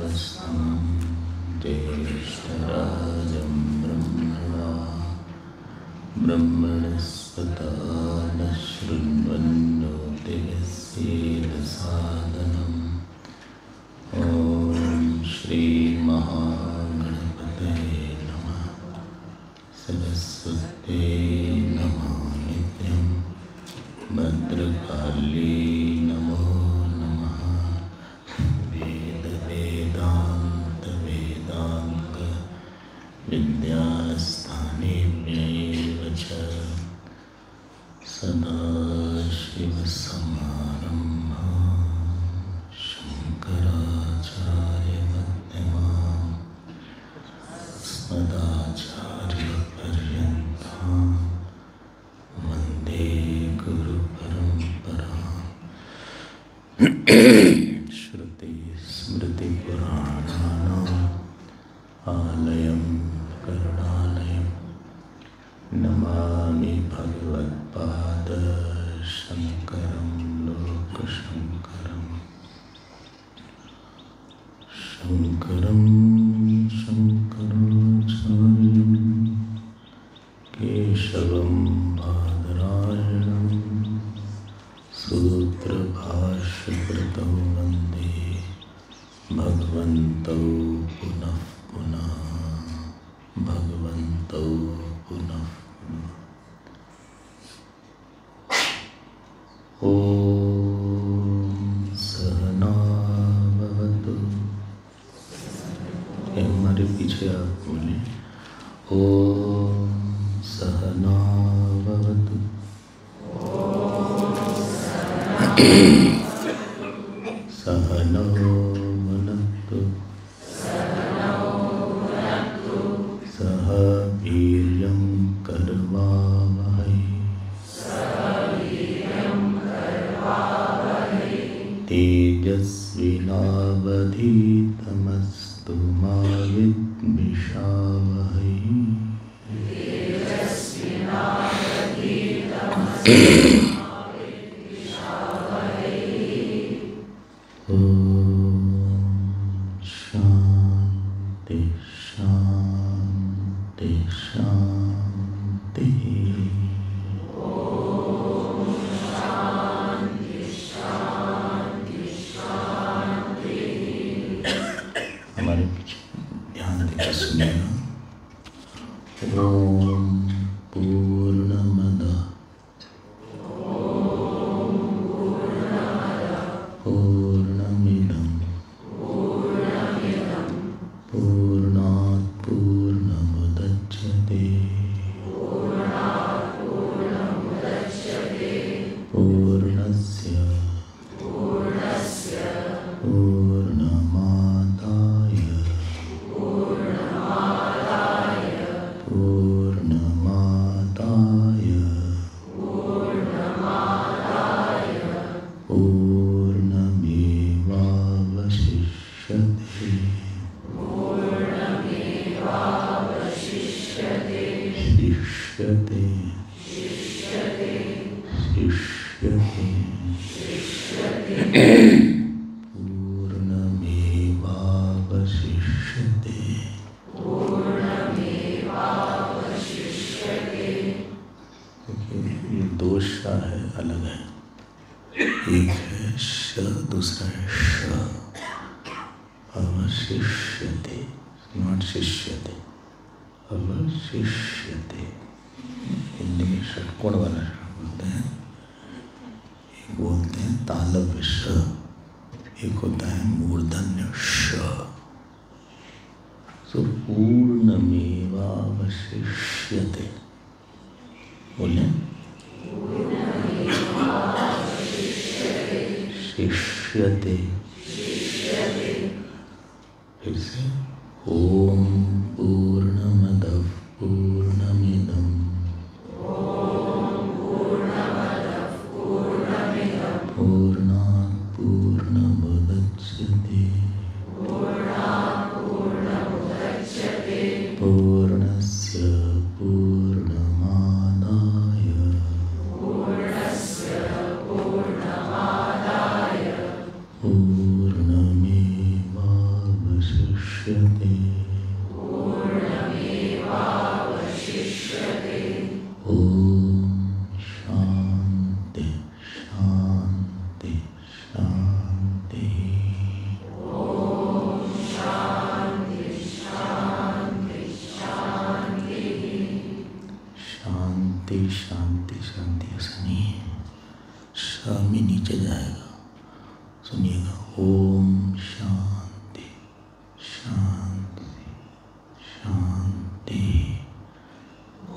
उपवीतिनमुद्भवस्थं ज्येष्ठराजं ब्रह्मणस्पता न शृण्वन्नोतिभिस्सीदसादनम् ॐ श्रीमहागणपतये नमः। सरस्वती नमो नित्यं भद्रकाली नमो नमः। वेद वेदांग विद्यास्थानेभ्यैव च सदाशिवसमारम्भां शङ्कराचार्यमध्यमाम् अस्मदाचार्यपर्यन्तां वन्दे गुरुपरम्पराम्। श्रुतिस्मृतिपुराणानाम् आलयं करुणालयं नमामि भगवत्पादशङ्करं लोकशङ्करं। शङ्करं शङ्कराचार्यं केशवं बादरायणं सूत्रभाष्यकृतौ वन्दे भगवन्तौ पुनः पुनः भगवन्तौ पुनः पुनः। ॐ सहना भवतु। हमारे पीछे आप बोले ॐ सहना भवतु। सहनौ भुनक्तु सह वीर्यं करवावहै तेजस्विनावधीतमस्तु मा विद्विषावहै। शांति शांति शांति। हमारे पीछे ध्यान देकर सुनिएगा। ओम पूर्णमदः पूर्णमिदं पूर्णात् पूर्णमुदच्यते पूर्णस्य पूर्णमादाय पूर्णमादाय पूर्णमेवावशिष्यते। शिष्यते शिष्यते पूर्णमेवावशिष्यते। देखिए ये दो श है, अलग है। एक है श, दूसरा है श। अवशिष्यते, नॉट शिष्यते, अवशिष्यते। हिंदी में षटकोण वाला श बोलते हैं। एक बोलते हैं तालव्य श, एक होता है मूर्धन्य श। तो पूर्णमेवावशिष्यते बोले शिष्यते। फिर से ओम पूर्णमदः पूर्णमिदं पूर्णात् पूर्णमुदच्यते पूर्णस्य पूर्णमादाय पूर्णमेवावशिष्यते। पूर्णमेवावशिष्यते। ओम शांति शांति शांति। शांति शांति शांति। ऐसा नहीं है, श में नीचे जाएगा। सुनिएगा, ओम शांति शांति शांति।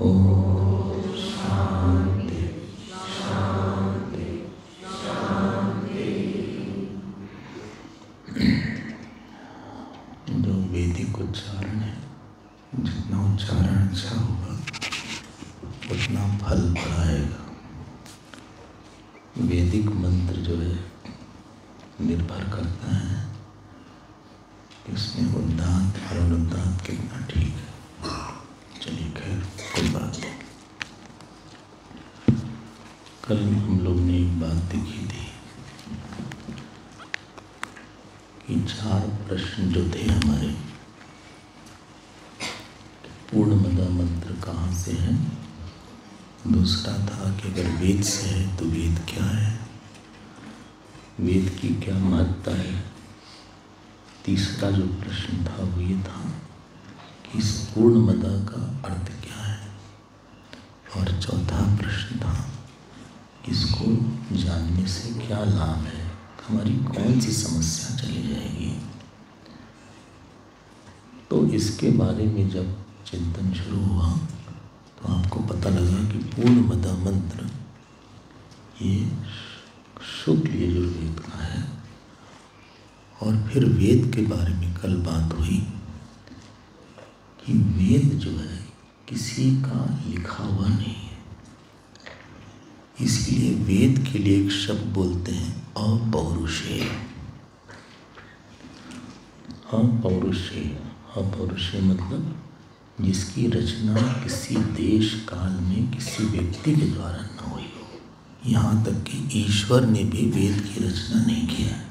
ओम शांति शांति शांति। जो वैदिक उच्चारण है, जितना उच्चारण अच्छा होगा उतना फल बढ़ाएगा। वैदिक मंत्र जो है निर्भर करता है कि इसमें उद्दात और अनुदात कितना ठीक है। चलिए खैर, कोई बात नहीं। कल हम लोग ने एक बात देखी थी कि 4 प्रश्न जो थे हमारे, पूर्णमदा मंत्र कहाँ से है। दूसरा था कि अगर वेद से है तो वेद क्या है, वेद की क्या महत्ता है। तीसरा जो प्रश्न था वो ये था कि इस पूर्णमदा का अर्थ क्या है। और चौथा प्रश्न था कि इसको जानने से क्या लाभ है, हमारी कौन सी समस्या चली जाएगी। तो इसके बारे में जब चिंतन शुरू हुआ तो आपको पता लगा कि पूर्णमदा मंत्र ये शुक्ल यजुर्वेद का है। और फिर वेद के बारे में कल बात हुई कि वेद जो है किसी का लिखा हुआ नहीं है, इसलिए वेद के लिए एक शब्द बोलते हैं अपौरुषेय। अपौरुषेय, अपौरुषेय मतलब जिसकी रचना किसी देश काल में किसी व्यक्ति के द्वारा न हुई हो। यहाँ तक कि ईश्वर ने भी वेद की रचना नहीं किया है।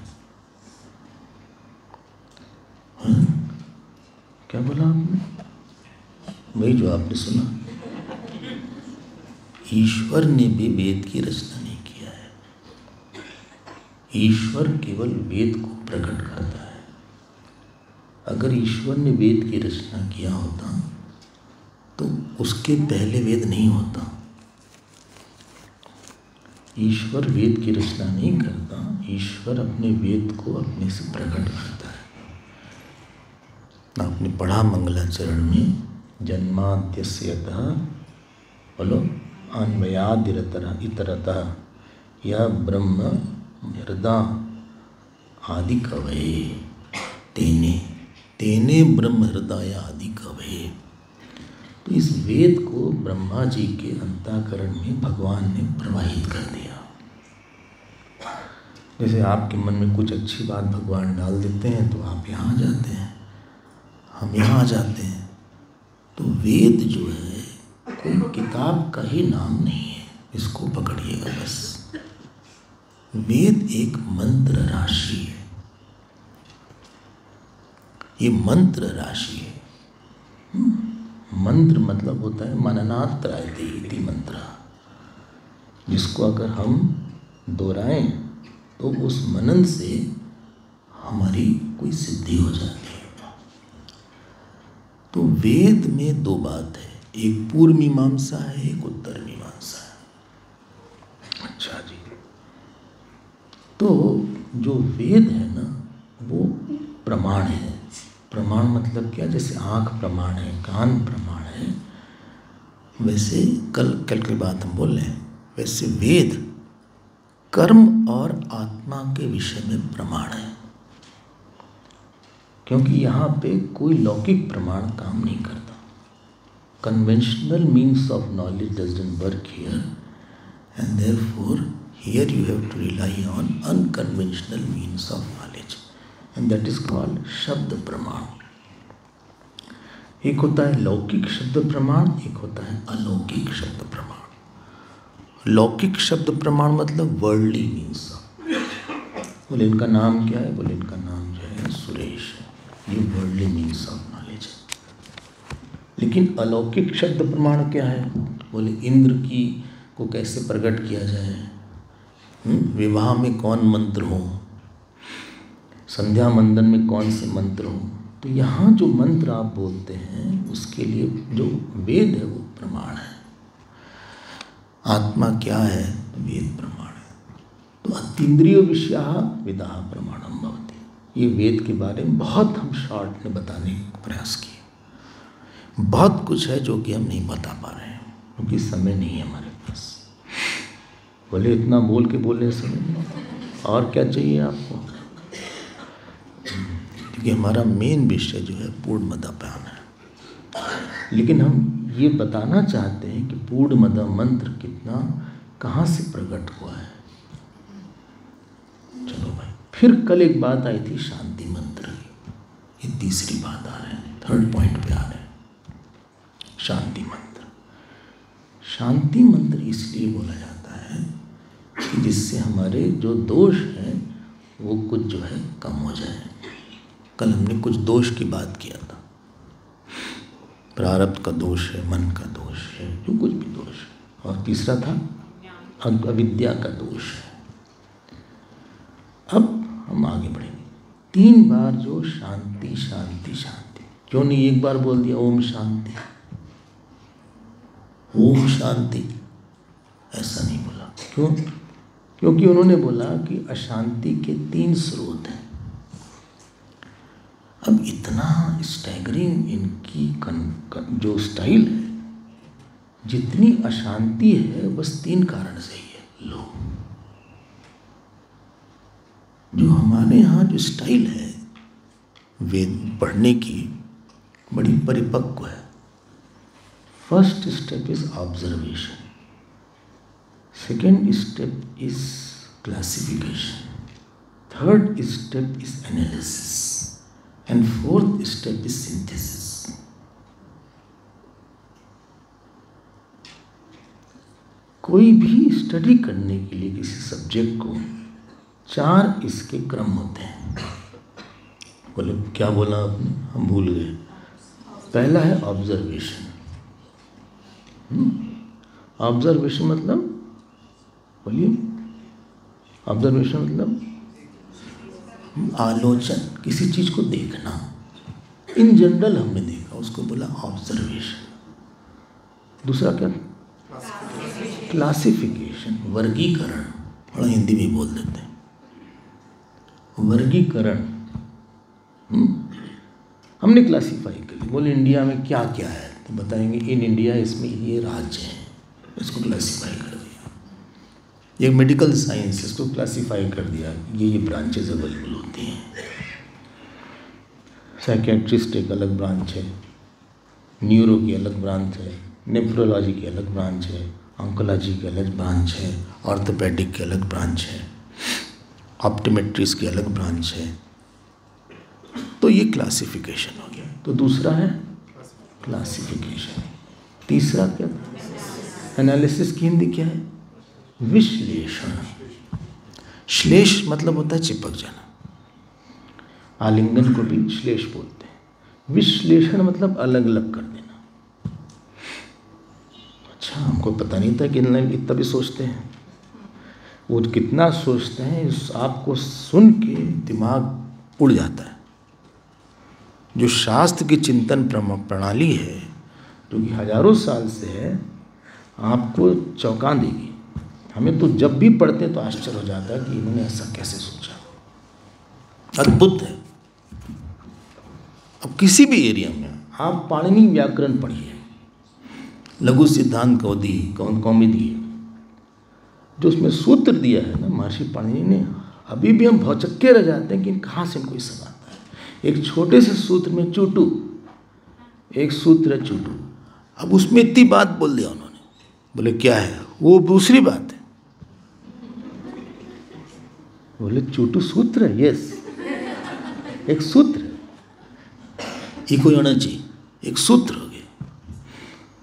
क्या बोला आपने? वही जो आपने सुना, ईश्वर ने भी वेद की रचना नहीं किया है। ईश्वर केवल वेद को प्रकट करता है। अगर ईश्वर ने वेद की रचना किया होता तो उसके पहले वेद नहीं होता। ईश्वर वेद की रचना नहीं करता, ईश्वर अपने वेद को अपने से प्रकट करता है। आपने पढ़ा मंगलाचरण में, जन्माद्यस्य यतः बोलो अन्वयादिरतः इतरतः यह ब्रह्म हृदय आदि कवये तेने तेने ब्रह्म हृदय आदि कवये। तो इस वेद को ब्रह्मा जी के अंतःकरण में भगवान ने प्रवाहित कर दिया। जैसे आपके मन में कुछ अच्छी बात भगवान डाल देते हैं तो आप यहाँ जाते हैं, हम यहाँ जाते हैं। तो वेद जो है कोई किताब का ही नाम नहीं है, इसको पकड़िएगा बस। वेद एक मंत्र राशि है, ये मंत्र राशि है। मंत्र मतलब होता है मननात् त्रायते इति मंत्र, जिसको अगर हम दोहराएं तो उस मनन से हमारी कोई सिद्धि हो जाती है। तो वेद में 2 बात है, एक पूर्व मीमांसा है, एक उत्तर मीमांसा है। अच्छा जी, तो जो वेद है ना वो प्रमाण है। प्रमाण मतलब क्या? जैसे आँख प्रमाण है, कान प्रमाण है, वैसे कल की बात हम बोल रहे हैं, वैसे वेद कर्म और आत्मा के विषय में प्रमाण है। क्योंकि यहाँ पे कोई लौकिक प्रमाण काम नहीं करता। Conventional means of knowledge doesn't work here, and therefore here you have to rely on unconventional means of knowledge, and that is called shabda pramana. एक होता है लौकिक शब्द प्रमाण, एक होता है अलौकिक शब्द प्रमाण। लौकिक शब्द प्रमाण मतलब वर्ल्डली मीन्स। बोले इनका नाम क्या है? बोले इनका नाम जो है सुरेश है। ये वर्ल्डली मीन्स ऑफ नॉलेज है। लेकिन अलौकिक शब्द प्रमाण क्या है? बोले इंद्र की को कैसे प्रकट किया जाए, विवाह में कौन मंत्र हो, संध्या मंदन में कौन से मंत्र हो। तो यहाँ जो मंत्र आप बोलते हैं उसके लिए जो वेद है वो प्रमाण है। आत्मा क्या है? वेद प्रमाण है। तो अतीन्द्रिय विषया विदाह प्रमाणम भवति। ये वेद के बारे में बहुत हम शॉर्ट में बताने का प्रयास किए। बहुत कुछ है जो कि हम नहीं बता पा रहे हैं क्योंकि समय नहीं है हमारे पास। बोले इतना बोल के बोलने समय नहीं, और क्या चाहिए आपको? क्योंकि हमारा मेन विषय जो है पूर्णमदा पान है। लेकिन हम ये बताना चाहते हैं कि पूर्णमदा मंत्र कितना कहाँ से प्रकट हुआ है। चलो भाई, फिर कल एक बात आई थी शांति मंत्र की, ये तीसरी बात आ रहे हैं, थर्ड पॉइंट पे आ रहे हैं। शांति मंत्र, शांति मंत्र इसलिए बोला जाता है कि जिससे हमारे जो दोष हैं वो कुछ जो है कम हो जाए। कल हमने कुछ दोष की बात किया था, प्रारब्ध का दोष है, मन का दोष है, जो कुछ भी दोष है, और तीसरा था अविद्या का दोष है। अब हम आगे बढ़ेंगे। 3 बार जो शांति शांति शांति, क्यों नहीं एक बार बोल दिया ओम शांति, ओम शांति, ऐसा नहीं बोला। क्यों? क्योंकि उन्होंने बोला कि अशांति के 3 स्रोत हैं। अब इतना स्टैगरिंग इनकी जो स्टाइल है, जितनी अशांति है बस 3 कारण से ही है। लो, जो हमारे यहाँ जो स्टाइल है वेद पढ़ने की बड़ी परिपक्व है। First step is observation, second step is classification, third step is analysis and fourth step is synthesis. कोई भी स्टडी करने के लिए किसी सब्जेक्ट को 4 इसके क्रम होते हैं। बोले क्या बोला आपने? हम भूल गए। पहला है ऑब्जर्वेशन। ऑब्जर्वेशन मतलब, बोलिए, ऑब्जर्वेशन मतलब आलोचन, किसी चीज को देखना। इन जनरल हमने देखा, उसको बोला ऑब्जर्वेशन। दूसरा क्या? क्लासिफिकेशन, वर्गीकरण, थोड़ा हिंदी में बोल देते हैं, वर्गीकरण। हमने क्लासिफाई कर लिया। बोले इंडिया में क्या क्या है, तो बताएंगे इन इंडिया इसमें ये राज्य है, इसको क्लासिफाई कर दिया। ये मेडिकल साइंस, इसको क्लासिफाई कर दिया, ये ब्रांचेज अवेलेबल होती हैं। साइकेट्रिस्ट एक अलग ब्रांच है, न्यूरो की अलग ब्रांच है, नेफ्रोलॉजी की अलग ब्रांच है, ऑन्कोलॉजी की अलग ब्रांच है, ऑर्थोपेडिक की अलग ब्रांच है, ऑप्टोमेट्रिस्ट की अलग ब्रांच है। तो ये क्लासिफिकेशन हो गया। तो दूसरा है क्लासिफिकेशन। तीसरा क्या? एनालिसिस की हिंदी क्या है? विश्लेषण। श्लेष मतलब होता है चिपक जाना, आलिंगन को भी श्लेष बोलते हैं। विश्लेषण मतलब अलग अलग कर देना। अच्छा, हमको पता नहीं था कि इतना भी सोचते हैं। वो कितना सोचते हैं आपको सुन के दिमाग उड़ जाता है। जो शास्त्र की चिंतन प्रणाली है, जो कि हजारों साल से है, आपको चौंका देगी। हमें तो जब भी पढ़ते हैं तो आश्चर्य हो जाता है कि इन्होंने ऐसा कैसे सोचा। अद्भुत है। अब किसी भी एरिया में आप पाणिनि व्याकरण पढ़िए, लघु सिद्धांत कौमुदी, जो उसमें सूत्र दिया है ना महर्षि पाणिनि ने, अभी भी हम भौचक्के रह जाते हैं कि कहाँ से इनको सब आता है। एक छोटे से सूत्र में चूटू, एक सूत्र है चूटू, अब उसमें इतनी बात बोल दिया उन्होंने। बोले क्या है? वो दूसरी बात है। बोले चूटू सूत्र है? यस, एक सूत्र है, इको होना चाहिए, एक सूत्र हो गया।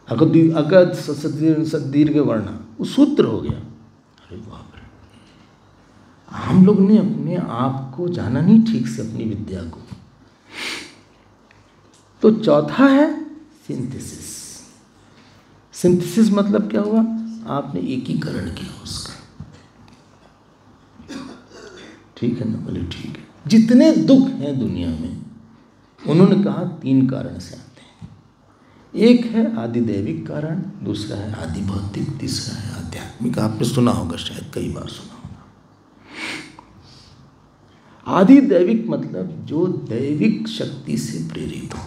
अगर दीर्घ वर्ण, वो सूत्र हो गया। अरे बाप रे, हम लोग ने अपने आप को जाना नहीं ठीक से, अपनी विद्या को। तो चौथा है सिंथेसिस। सिंथेसिस मतलब क्या हुआ, आपने एकीकरण किया उसका, ठीक है ना? बोले ठीक है। जितने दुख हैं दुनिया में, उन्होंने कहा 3 कारण से आते हैं। एक है आदि दैविक कारण, दूसरा है आदि भौतिक, तीसरा है आध्यात्मिक। आपने सुना होगा, शायद कई बार सुना होगा। आदि दैविक मतलब जो दैविक शक्ति से प्रेरित हो,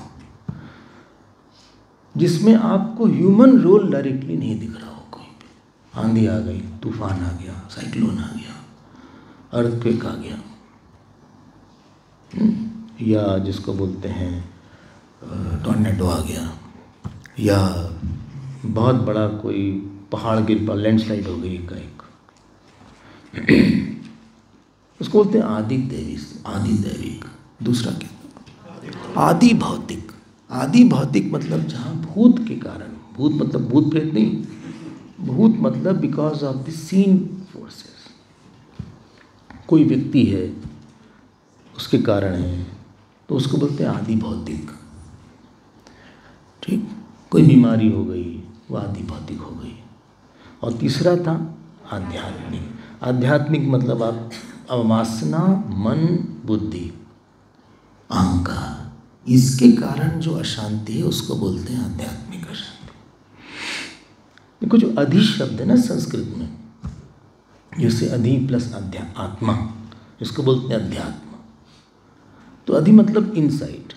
जिसमें आपको ह्यूमन रोल डायरेक्टली नहीं दिख रहा हो। कोई भी आंधी आ गई, तूफान आ गया, साइक्लोन आ गया, अर्थक्वेक आ गया, या जिसको बोलते हैं टॉर्नेडो आ गया, या बहुत बड़ा कोई पहाड़ गिर पड़ा, लैंडस्लाइड हो गई एकाएक, उसको बोलते हैं आदि दैविक। दूसरा क्या, आदि भौतिक। आदि भौतिक मतलब जहाँ भूत के कारण, भूत मतलब भूत प्रेत नहीं, भूत मतलब because of the seen forces. कोई व्यक्ति है, उसके कारण है, तो उसको बोलते हैं आदि भौतिक। ठीक, कोई बीमारी हो गई, वो आदि भौतिक हो गई। और तीसरा था आध्यात्मिक। आध्यात्मिक मतलब आप वासना, मन, बुद्धि, अहंकार, इसके कारण जो अशांति है उसको बोलते हैं आध्यात्मिक अशांति। देखो जो अधि शब्द है ना संस्कृत में, जैसे अधि प्लस आत्मा, इसको बोलते हैं अध्यात्म। तो अधि मतलब inside,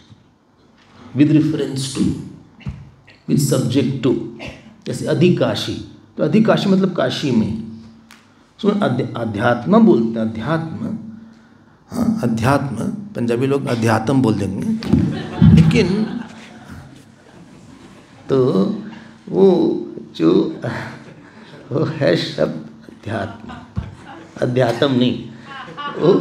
with reference to, with subject to. जैसे अधिकाशी, तो अधिकाशी मतलब काशी में। सो अध्यात्म बोलते हैं, अध्यात्म। हाँ, अध्यात्म, पंजाबी लोग अध्यात्म बोल देंगे, लेकिन तो वो जो वो है शब्द अध्यात्म, अध्यात्म नहीं। वो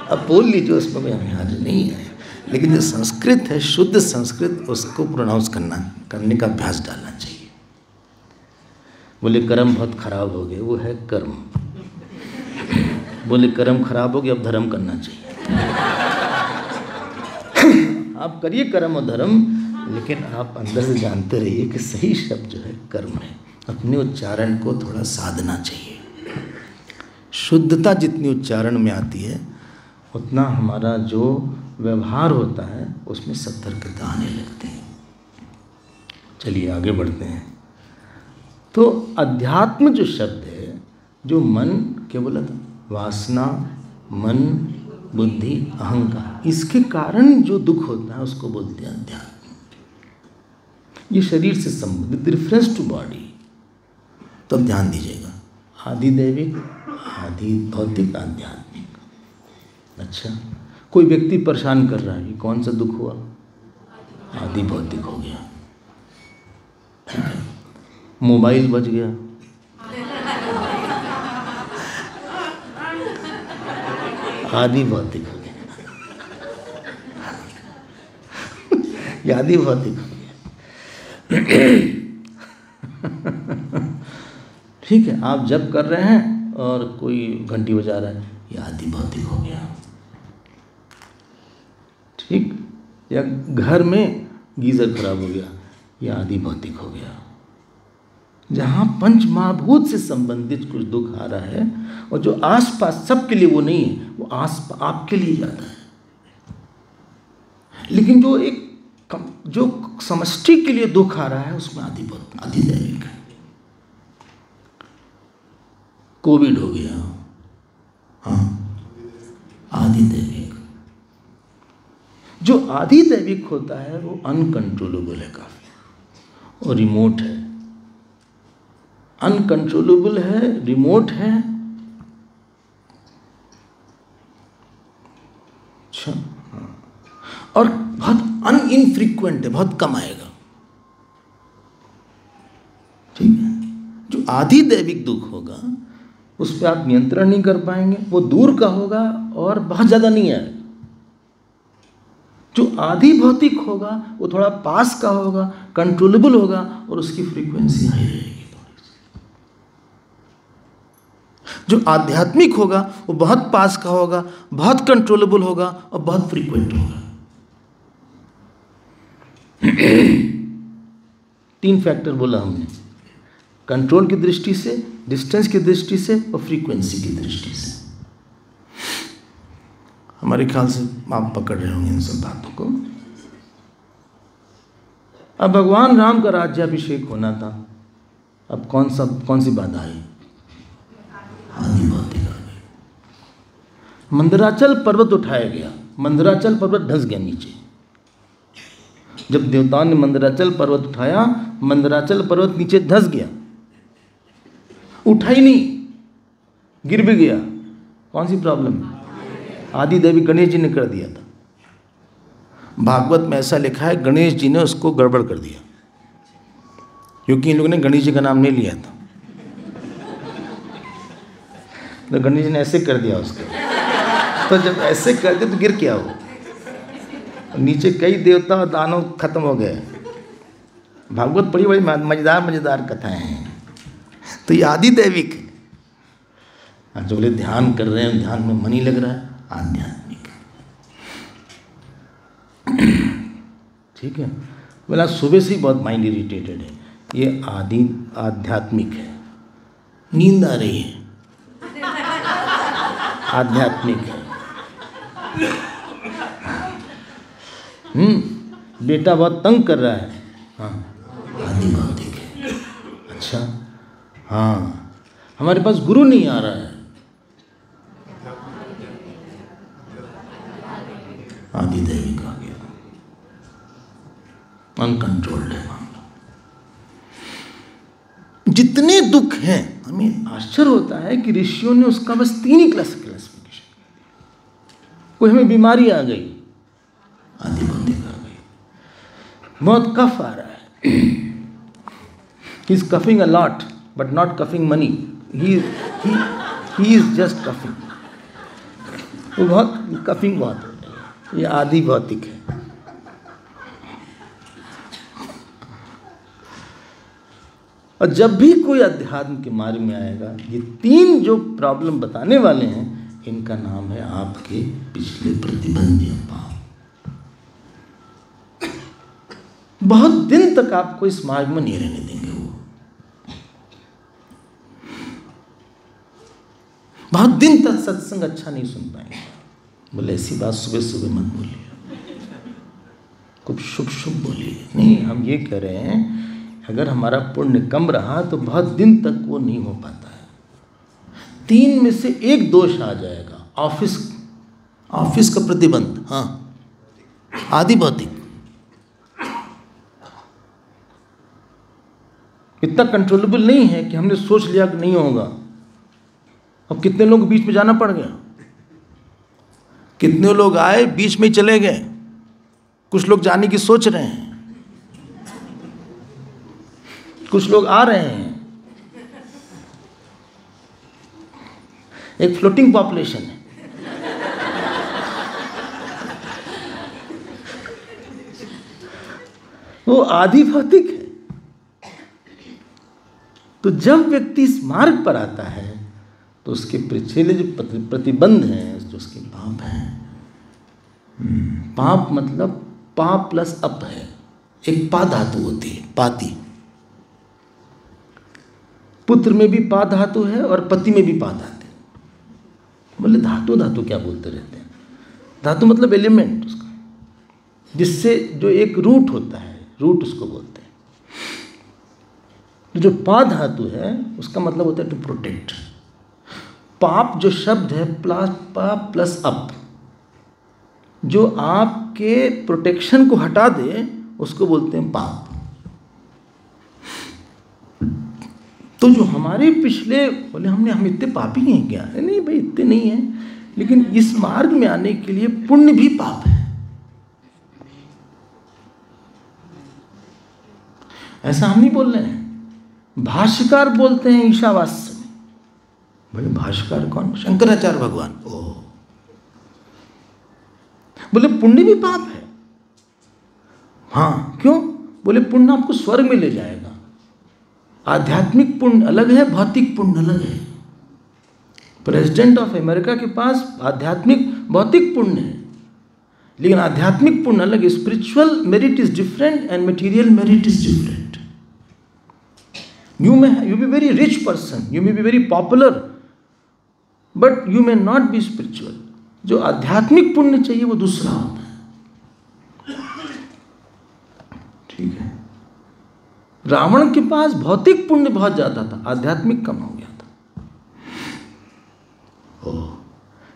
अब बोल लीजिए, उसमें कोई हमें हाथ नहीं है, लेकिन जो संस्कृत है, शुद्ध संस्कृत, उसको प्रोनाउंस करने का अभ्यास डालना चाहिए। बोले कर्म बहुत खराब हो गए, वो है कर्म। बोले कर्म खराब हो गया, अब धर्म करना चाहिए। आप करिए कर्म और धर्म, लेकिन आप अंदर से जानते रहिए कि सही शब्द जो है कर्म है। अपने उच्चारण को थोड़ा साधना चाहिए। शुद्धता जितनी उच्चारण में आती है, उतना हमारा जो व्यवहार होता है उसमें सतर्कता आने लगती है। चलिए आगे बढ़ते हैं। तो अध्यात्म जो शब्द है, जो मन, क्या बोला था, वासना, मन, बुद्धि, अहंकार, इसके कारण जो दुख होता है उसको बोलते हैं अध्यात्म। ये शरीर से संबंधित, रेफरेंस टू बॉडी। तो अब ध्यान दीजिएगा, आदि दैविक, आदि भौतिक, आध्यात्मिक। अच्छा, कोई व्यक्ति परेशान कर रहा है, ये कौन सा दुख हुआ, आदि भौतिक हो गया। मोबाइल बच गया, आदि भौतिक हो गया, ये आदि भौतिक हो गया। ठीक है, आप जब कर रहे हैं और कोई घंटी बजा रहा है, ये आदि भौतिक हो गया। ठीक, या घर में गीजर खराब हो गया, ये आदि भौतिक हो गया। जहाँ पंच महाभूत से संबंधित कुछ दुख आ रहा है, और जो आसपास सबके लिए वो नहीं है, वो आपके लिए ज़्यादा है। लेकिन जो एक जो समष्टि के लिए दुख आ रहा है, उसमें आदि दैविक है। कोविड हो गया, हाँ, आदि दैविक। जो आदि दैविक होता है वो अनकंट्रोलेबल है काफी, और रिमोट है। अनकंट्रोलेबल है, रिमोट है। अच्छा, और बहुत अनइनफ्रीक्वेंट है, बहुत कम आएगा। ठीक है, जो आदि दैविक दुख होगा उस पर आप नियंत्रण नहीं कर पाएंगे, वो दूर का होगा और बहुत ज़्यादा नहीं आएगा। जो आदि भौतिक होगा वो थोड़ा पास का होगा, कंट्रोलेबल होगा, और उसकी फ्रीक्वेंसी हाई रहेगी। जो आध्यात्मिक होगा वो बहुत पास का होगा, बहुत कंट्रोलेबल होगा और बहुत फ्रीक्वेंट होगा। 3 फैक्टर बोला हमने, कंट्रोल की दृष्टि से, डिस्टेंस की दृष्टि से और फ्रीक्वेंसी की दृष्टि से। हमारे ख्याल से आप पकड़ रहे होंगे इन सब बातों को। अब भगवान राम का राज्याभिषेक होना था, अब कौन सी बाधा आई? आदि भौतिक आ गई। मंदराचल पर्वत उठाया गया, मंदराचल पर्वत धंस गया नीचे। जब देवताओं ने मंदराचल पर्वत उठाया, मंदराचल पर्वत नीचे धंस गया, उठा ही नहीं, गिर भी गया। कौन सी प्रॉब्लम? आदि देवी गणेश जी ने कर दिया था। भागवत में ऐसा लिखा है, गणेश जी ने उसको गड़बड़ कर दिया, क्योंकि इन लोगों ने गणेश जी का नाम नहीं लिया था, तो गणेश जी ने ऐसे कर दिया उसको। तो जब ऐसे कर दिया तो गिर क्या हो, नीचे कई देवता और दानव खत्म हो गए। भागवत बड़ी मजेदार कथाएं हैं। तो ये आदि दैविक, जो बोले ध्यान कर रहे हैं, ध्यान में मन ही लग रहा है, आध्यात्मिक। ठीक है, बोला सुबह से ही बहुत माइंड इरिटेटेड है, ये आध्यात्मिक है। नींद आ रही है, आध्यात्मिक है। बेटा बहुत तंग कर रहा है, हाँ आदि भौतिक है। अच्छा, हाँ हमारे पास गुरु नहीं आ रहा है, आदि दैविक आ गया, अनकंट्रोल्ड है मामला। जितने दुख हैं, हमें आश्चर्य होता है कि ऋषियों ने उसका बस 3 ही क्लासिफिकेशन। कोई हमें बीमारी आ गई, आदि भौतिक आ गई। बहुत कफ आ रहा है, he is coughing a lot but not coughing money, he is just coughing. वो बहुत कफिंग बहुत है, ये आदि भौतिक है। और जब भी कोई अध्यात्म के मार्ग में आएगा, ये 3 जो प्रॉब्लम बताने वाले हैं, इनका नाम है आपके पिछले प्रतिबंध या पाप। बहुत दिन तक आपको इस मार्ग में नहीं रहने देंगे वो, बहुत दिन तक सत्संग अच्छा नहीं सुन पाएंगे। बोले ऐसी बात सुबह सुबह मत बोलिए, कुछ शुभ शुभ बोलिए। नहीं, हम ये कह रहे हैं अगर हमारा पुण्य कम रहा तो बहुत दिन तक वो नहीं हो पाता है। 3 में से 1 दोष आ जाएगा, ऑफिस का प्रतिबंध, हाँ आदि भौतिक। इतना कंट्रोलेबल नहीं है कि हमने सोच लिया कि नहीं होगा। अब कितने लोग बीच में जाना पड़ गया, कितने लोग आए बीच में चले गए, कुछ लोग जाने की सोच रहे हैं, कुछ लोग आ रहे हैं। एक फ्लोटिंग पॉपुलेशन है। वो आदि भौतिक है। तो जब व्यक्ति इस मार्ग पर आता है तो उसके पिछले जो प्रतिबंध हैं, जो उसके पाप हैं, पाप मतलब पा प्लस अप है। एक पा धातु होती है, पाती। पुत्र में भी पा धातु है और पति में भी पा धातु है। बोले धातु क्या बोलते रहते हैं? धातु मतलब एलिमेंट उसका, जिससे जो एक रूट होता है, रूट उसको बोलते हैं। तो जो पा धातु है उसका मतलब होता है टू प्रोटेक्ट। पाप जो शब्द है, पा प्लस अप, जो आपके प्रोटेक्शन को हटा दे उसको बोलते हैं पाप। तो जो हमारे पिछले, बोले हम इतने पापी हैं क्या? नहीं भाई, इतने नहीं हैं, लेकिन इस मार्ग में आने के लिए पुण्य भी पाप है। ऐसा हम नहीं बोल रहे हैं, भाष्यकार बोलते हैं ईशावास्य में। बोले भाष्यकार कौन? शंकराचार्य भगवान। ओह, बोले पुण्य भी पाप है। हाँ, क्यों? बोले पुण्य आपको स्वर्ग में ले जाएगा। आध्यात्मिक पुण्य अलग है, भौतिक पुण्य अलग है। प्रेसिडेंट ऑफ अमेरिका के पास आध्यात्मिक भौतिक पुण्य है, लेकिन आध्यात्मिक पुण्य अलग है। Spiritual merit is different and material merit is different. You be very rich person, you may be very popular, but you may not be spiritual. जो आध्यात्मिक पुण्य चाहिए वो दूसरा होता है। ठीक है, रावण के पास भौतिक पुण्य बहुत ज्यादा था, आध्यात्मिक कम हो गया था।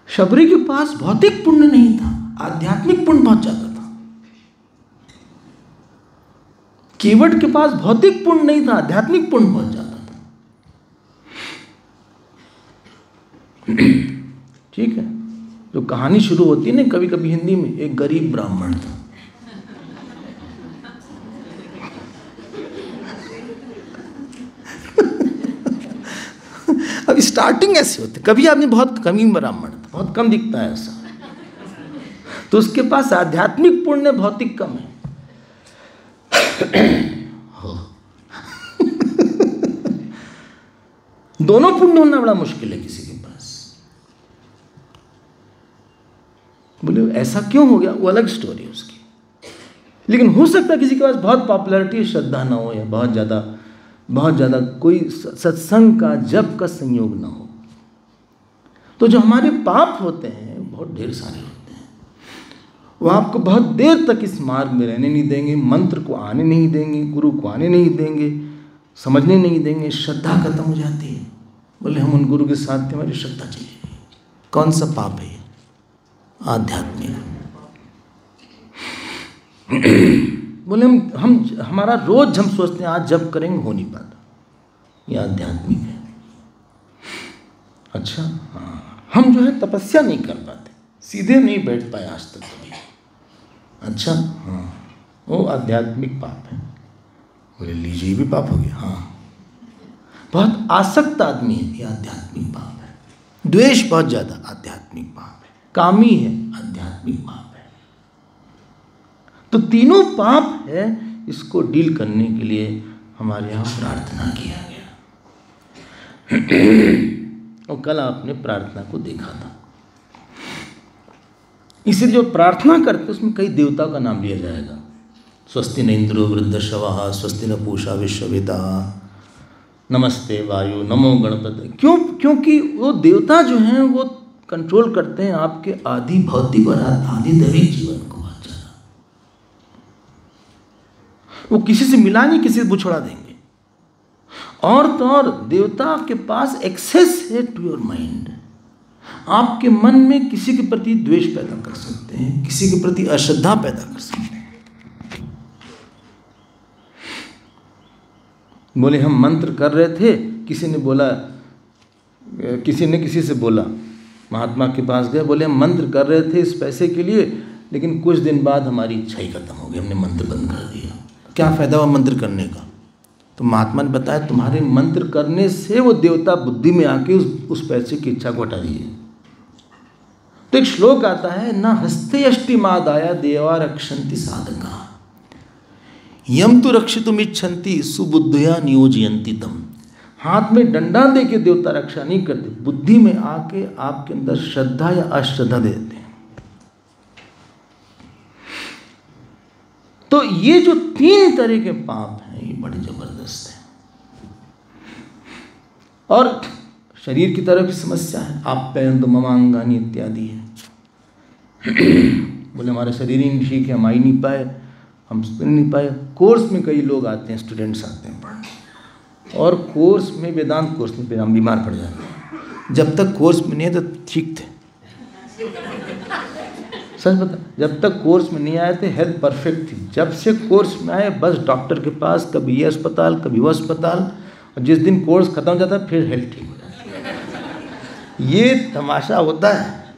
शबरी के पास भौतिक पुण्य नहीं था, आध्यात्मिक पुण्य बहुत ज्यादा था। केवट के पास भौतिक पुण्य नहीं था, आध्यात्मिक पुण्य बहुत ज्यादा था। ठीक है, जो कहानी शुरू होती है ना कभी कभी हिंदी में, एक गरीब ब्राह्मण था। अब स्टार्टिंग ऐसे होती, कभी आदमी बहुत कमी ब्राह्मण था, बहुत कम दिखता है ऐसा, तो उसके पास आध्यात्मिक पुण्य भौतिक कम है। दोनों पुण्य होना बड़ा मुश्किल है किसी के पास। बोले ऐसा क्यों हो गया, वो अलग स्टोरी है उसकी। लेकिन हो सकता है किसी के पास बहुत पॉपुलैरिटी, श्रद्धा ना हो, या बहुत ज़्यादा कोई सत्संग का जप का संयोग ना हो। तो जो हमारे पाप होते हैं बहुत ढेर सारे होते हैं, वो आपको बहुत देर तक इस मार्ग में रहने नहीं देंगे, मंत्र को आने नहीं देंगे, गुरु को आने नहीं देंगे, समझने नहीं देंगे, श्रद्धा खत्म हो जाती है। बोले हम उन गुरु के साथ थे, हमारी श्रद्धा चली गई। कौन सा पाप है? आध्यात्मिक। बोले हमारा रोज हम सोचते हैं आज जप करेंगे, हो नहीं पाता, ये आध्यात्मिक है। अच्छा हाँ, हम जो है तपस्या नहीं कर पाते, सीधे नहीं बैठ पाए आज तक कभी। अच्छा हाँ, वो आध्यात्मिक पाप है। बोले लीजिए भी पाप हो गया। हाँ, बहुत आसक्त आदमी है, ये आध्यात्मिक पाप है। द्वेष बहुत ज्यादा, आध्यात्मिक पाप है। कामी है, आध्यात्मिक पाप है। तो तीनों पाप है, इसको डील करने के लिए हमारे यहाँ प्रार्थना किया गया। और कल आपने प्रार्थना को देखा था। इसलिए जो प्रार्थना करते उसमें कई देवताओं का नाम लिया जाएगा। स्वस्ति न इंद्रो वृद्धश्रवाः, स्वस्ति न पूषा विश्ववेदाः, नमस्ते वायु, नमो गणपति। क्योंकि वो देवता जो हैं वो कंट्रोल करते हैं आपके आदि भौतिक और आदि दैविक जीवन को। वो किसी से मिला नहीं, किसी से बुछड़ा देंगे। और तो और देवता के पास एक्सेस है टू योर माइंड। आपके मन में किसी के प्रति द्वेष पैदा कर सकते हैं, किसी के प्रति अश्रद्धा पैदा कर सकते हैं। बोले हम मंत्र कर रहे थे, किसी ने किसी से बोला, महात्मा के पास गए, बोले हम मंत्र कर रहे थे इस पैसे के लिए, लेकिन कुछ दिन बाद हमारी इच्छा ही खत्म हो गई, हमने मंत्र बंद कर दिया। क्या फायदा हुआ मंत्र करने का? तो महात्मा ने बताया तुम्हारे मंत्र करने से वो देवता बुद्धि में आके उस पैसे की इच्छा को हटा दिए। तो एक श्लोक आता है, न हस्ते अष्टिमादाया देवा रक्षन्ति साधका, यम तो रक्षितुम इच्छन्ति सुबुद्धया नियोजयन्ति तम। हाथ में डंडा दे के देवता रक्षा नहीं करते, बुद्धि में आके आपके अंदर श्रद्धा या अश्रद्धा दे देते हैं। तो ये जो तीन तरह के पाप हैं ये बड़े जबरदस्त हैं। और शरीर की तरफ भी समस्या है, आप पैरंद ममांगानी इत्यादि है। बोले हमारा शरीर ही ठीक है, हम आ ही नहीं पाए, हम सुन नहीं पाए। कोर्स में कई लोग आते हैं, स्टूडेंट्स आते हैं पढ़ने, और कोर्स में वेदांत कोर्स में हम बीमार पड़ जाते हैं। जब तक कोर्स में नहीं है तो ठीक थे, सच बता, जब तक कोर्स में नहीं आए थे हेल्थ परफेक्ट थी। जब से कोर्स में आए बस डॉक्टर के पास, कभी ये अस्पताल कभी वो अस्पताल, और जिस दिन कोर्स खत्म हो जाता है फिर हेल्थ ठीक हो जाती है। ये तमाशा होता है।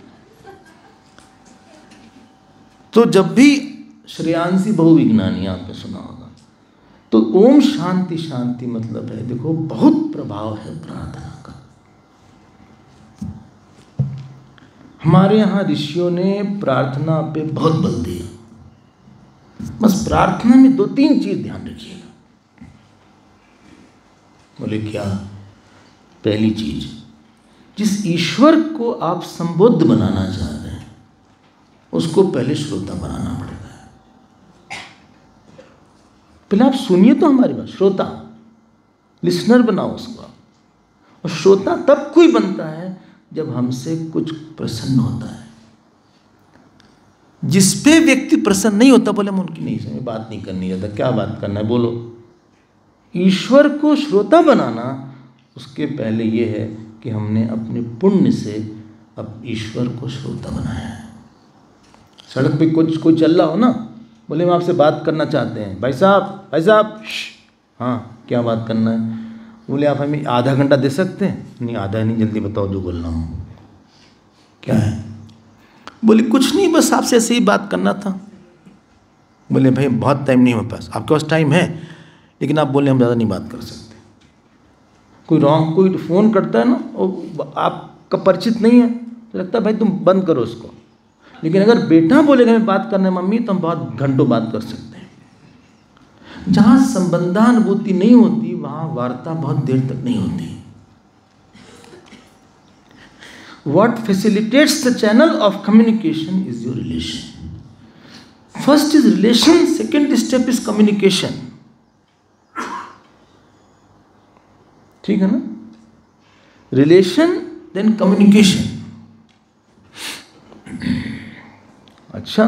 तो जब भी श्रेयांसी बहुविज्ञानी आपने सुना होगा, तो ओम शांति शांति मतलब है, देखो बहुत प्रभाव है प्रार्थना का। हमारे यहाँ ऋषियों ने प्रार्थना पे बहुत बल दिया। बस प्रार्थना में दो तीन चीज ध्यान रखिएगा। बोले क्या? पहली चीज, जिस ईश्वर को आप संबुद्ध बनाना चाह रहे हैं उसको पहले श्रोता बनाना पड़ेगा। पहले आप सुनिए तो हमारी बात, श्रोता। लिसनर बनाओ उसको। और श्रोता तब कोई बनता है जब हमसे कुछ प्रसन्न होता है। जिस पे व्यक्ति प्रसन्न नहीं होता, बोले हम उनकी नहीं समझ, बात नहीं करनी चाहता। क्या बात करना है बोलो। ईश्वर को श्रोता बनाना, उसके पहले ये है कि हमने अपने पुण्य से अब ईश्वर को श्रोता बनाया है। सड़क पे कुछ कोई चल रहा हो ना, बोले हम आपसे बात करना चाहते हैं। भाई साहब, हाँ क्या बात करना है? बोले आप हमें आधा घंटा दे सकते हैं? नहीं आधा नहीं, जल्दी बताओ जो बोलना हो। क्या है? बोले कुछ नहीं, बस आपसे ऐसे ही बात करना था। बोले भाई बहुत टाइम नहीं है मेरे पास। आपके पास टाइम है, लेकिन आप बोले हम ज़्यादा नहीं बात कर सकते। कोई फ़ोन करता है ना और आपका परिचित नहीं है तो लगता है भाई तुम बंद करो उसको। लेकिन अगर बेटा बोलेगा हमें बात करना है मम्मी, तो हम बहुत घंटों बात कर सकते हैं। जहाँ संबंधानुभूति नहीं होती वहाँ वार्ता बहुत देर तक नहीं होती। What facilitates the channel of communication is your relation. First is relation, second step is communication. ठीक है ना? Relation, then communication. अच्छा,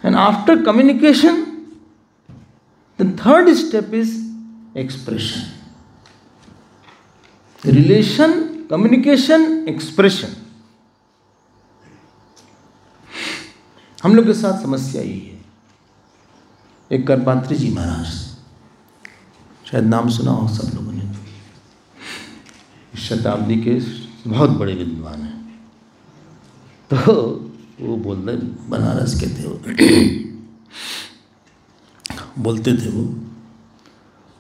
and after communication, the third step is expression. Relation, communication, expression. हम लोग के साथ समस्या यही है। एक करपात्री जी महाराज, शायद नाम सुना हो सब लोगों ने, इस शताब्दी के बहुत बड़े विद्वान हैं। तो वो बोलते, बनारस के थे वो, बोलते थे वो,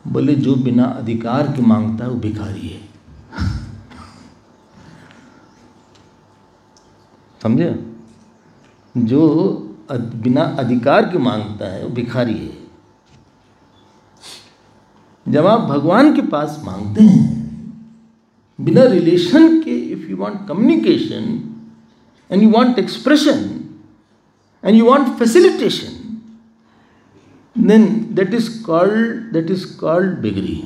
बोले जो बिना अधिकार के मांगता है वो भिखारी है। समझे? जो बिना अधिकार के मांगता है वो भिखारी है। जब आप भगवान के पास मांगते हैं बिना रिलेशन के, if you want communication and you want expression and you want facilitation, then that is called beggary.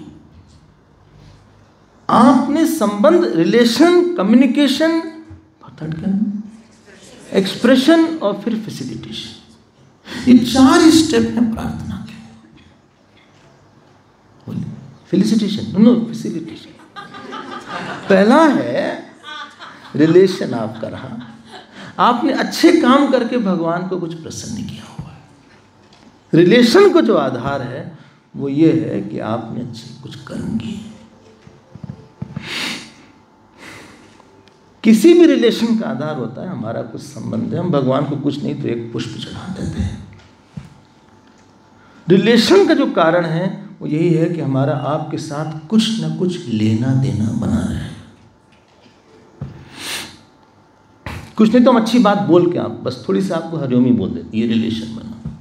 आपने संबंध, रिलेशन, कम्युनिकेशन, एक्सप्रेशन और फिर फैसिलिटेशन, ये 4 स्टेप हैं प्रार्थना के। Facilitation, no facilitation. पहला है रिलेशन आपका रहा, आपने अच्छे काम करके भगवान को कुछ प्रसन्न किया हुआ है। रिलेशन को जो आधार है वो ये है कि आपने अच्छे कुछ कर्म किए। किसी भी रिलेशन का आधार होता है हमारा कुछ संबंध है। हम भगवान को कुछ नहीं तो एक पुष्प चढ़ा देते हैं। रिलेशन का जो कारण है वो यही है कि हमारा आपके साथ कुछ न कुछ लेना देना बना रहे। कुछ नहीं तो हम अच्छी बात बोल के, आप बस थोड़ी सी आपको हरिओमी बोल देते, ये रिलेशन बना।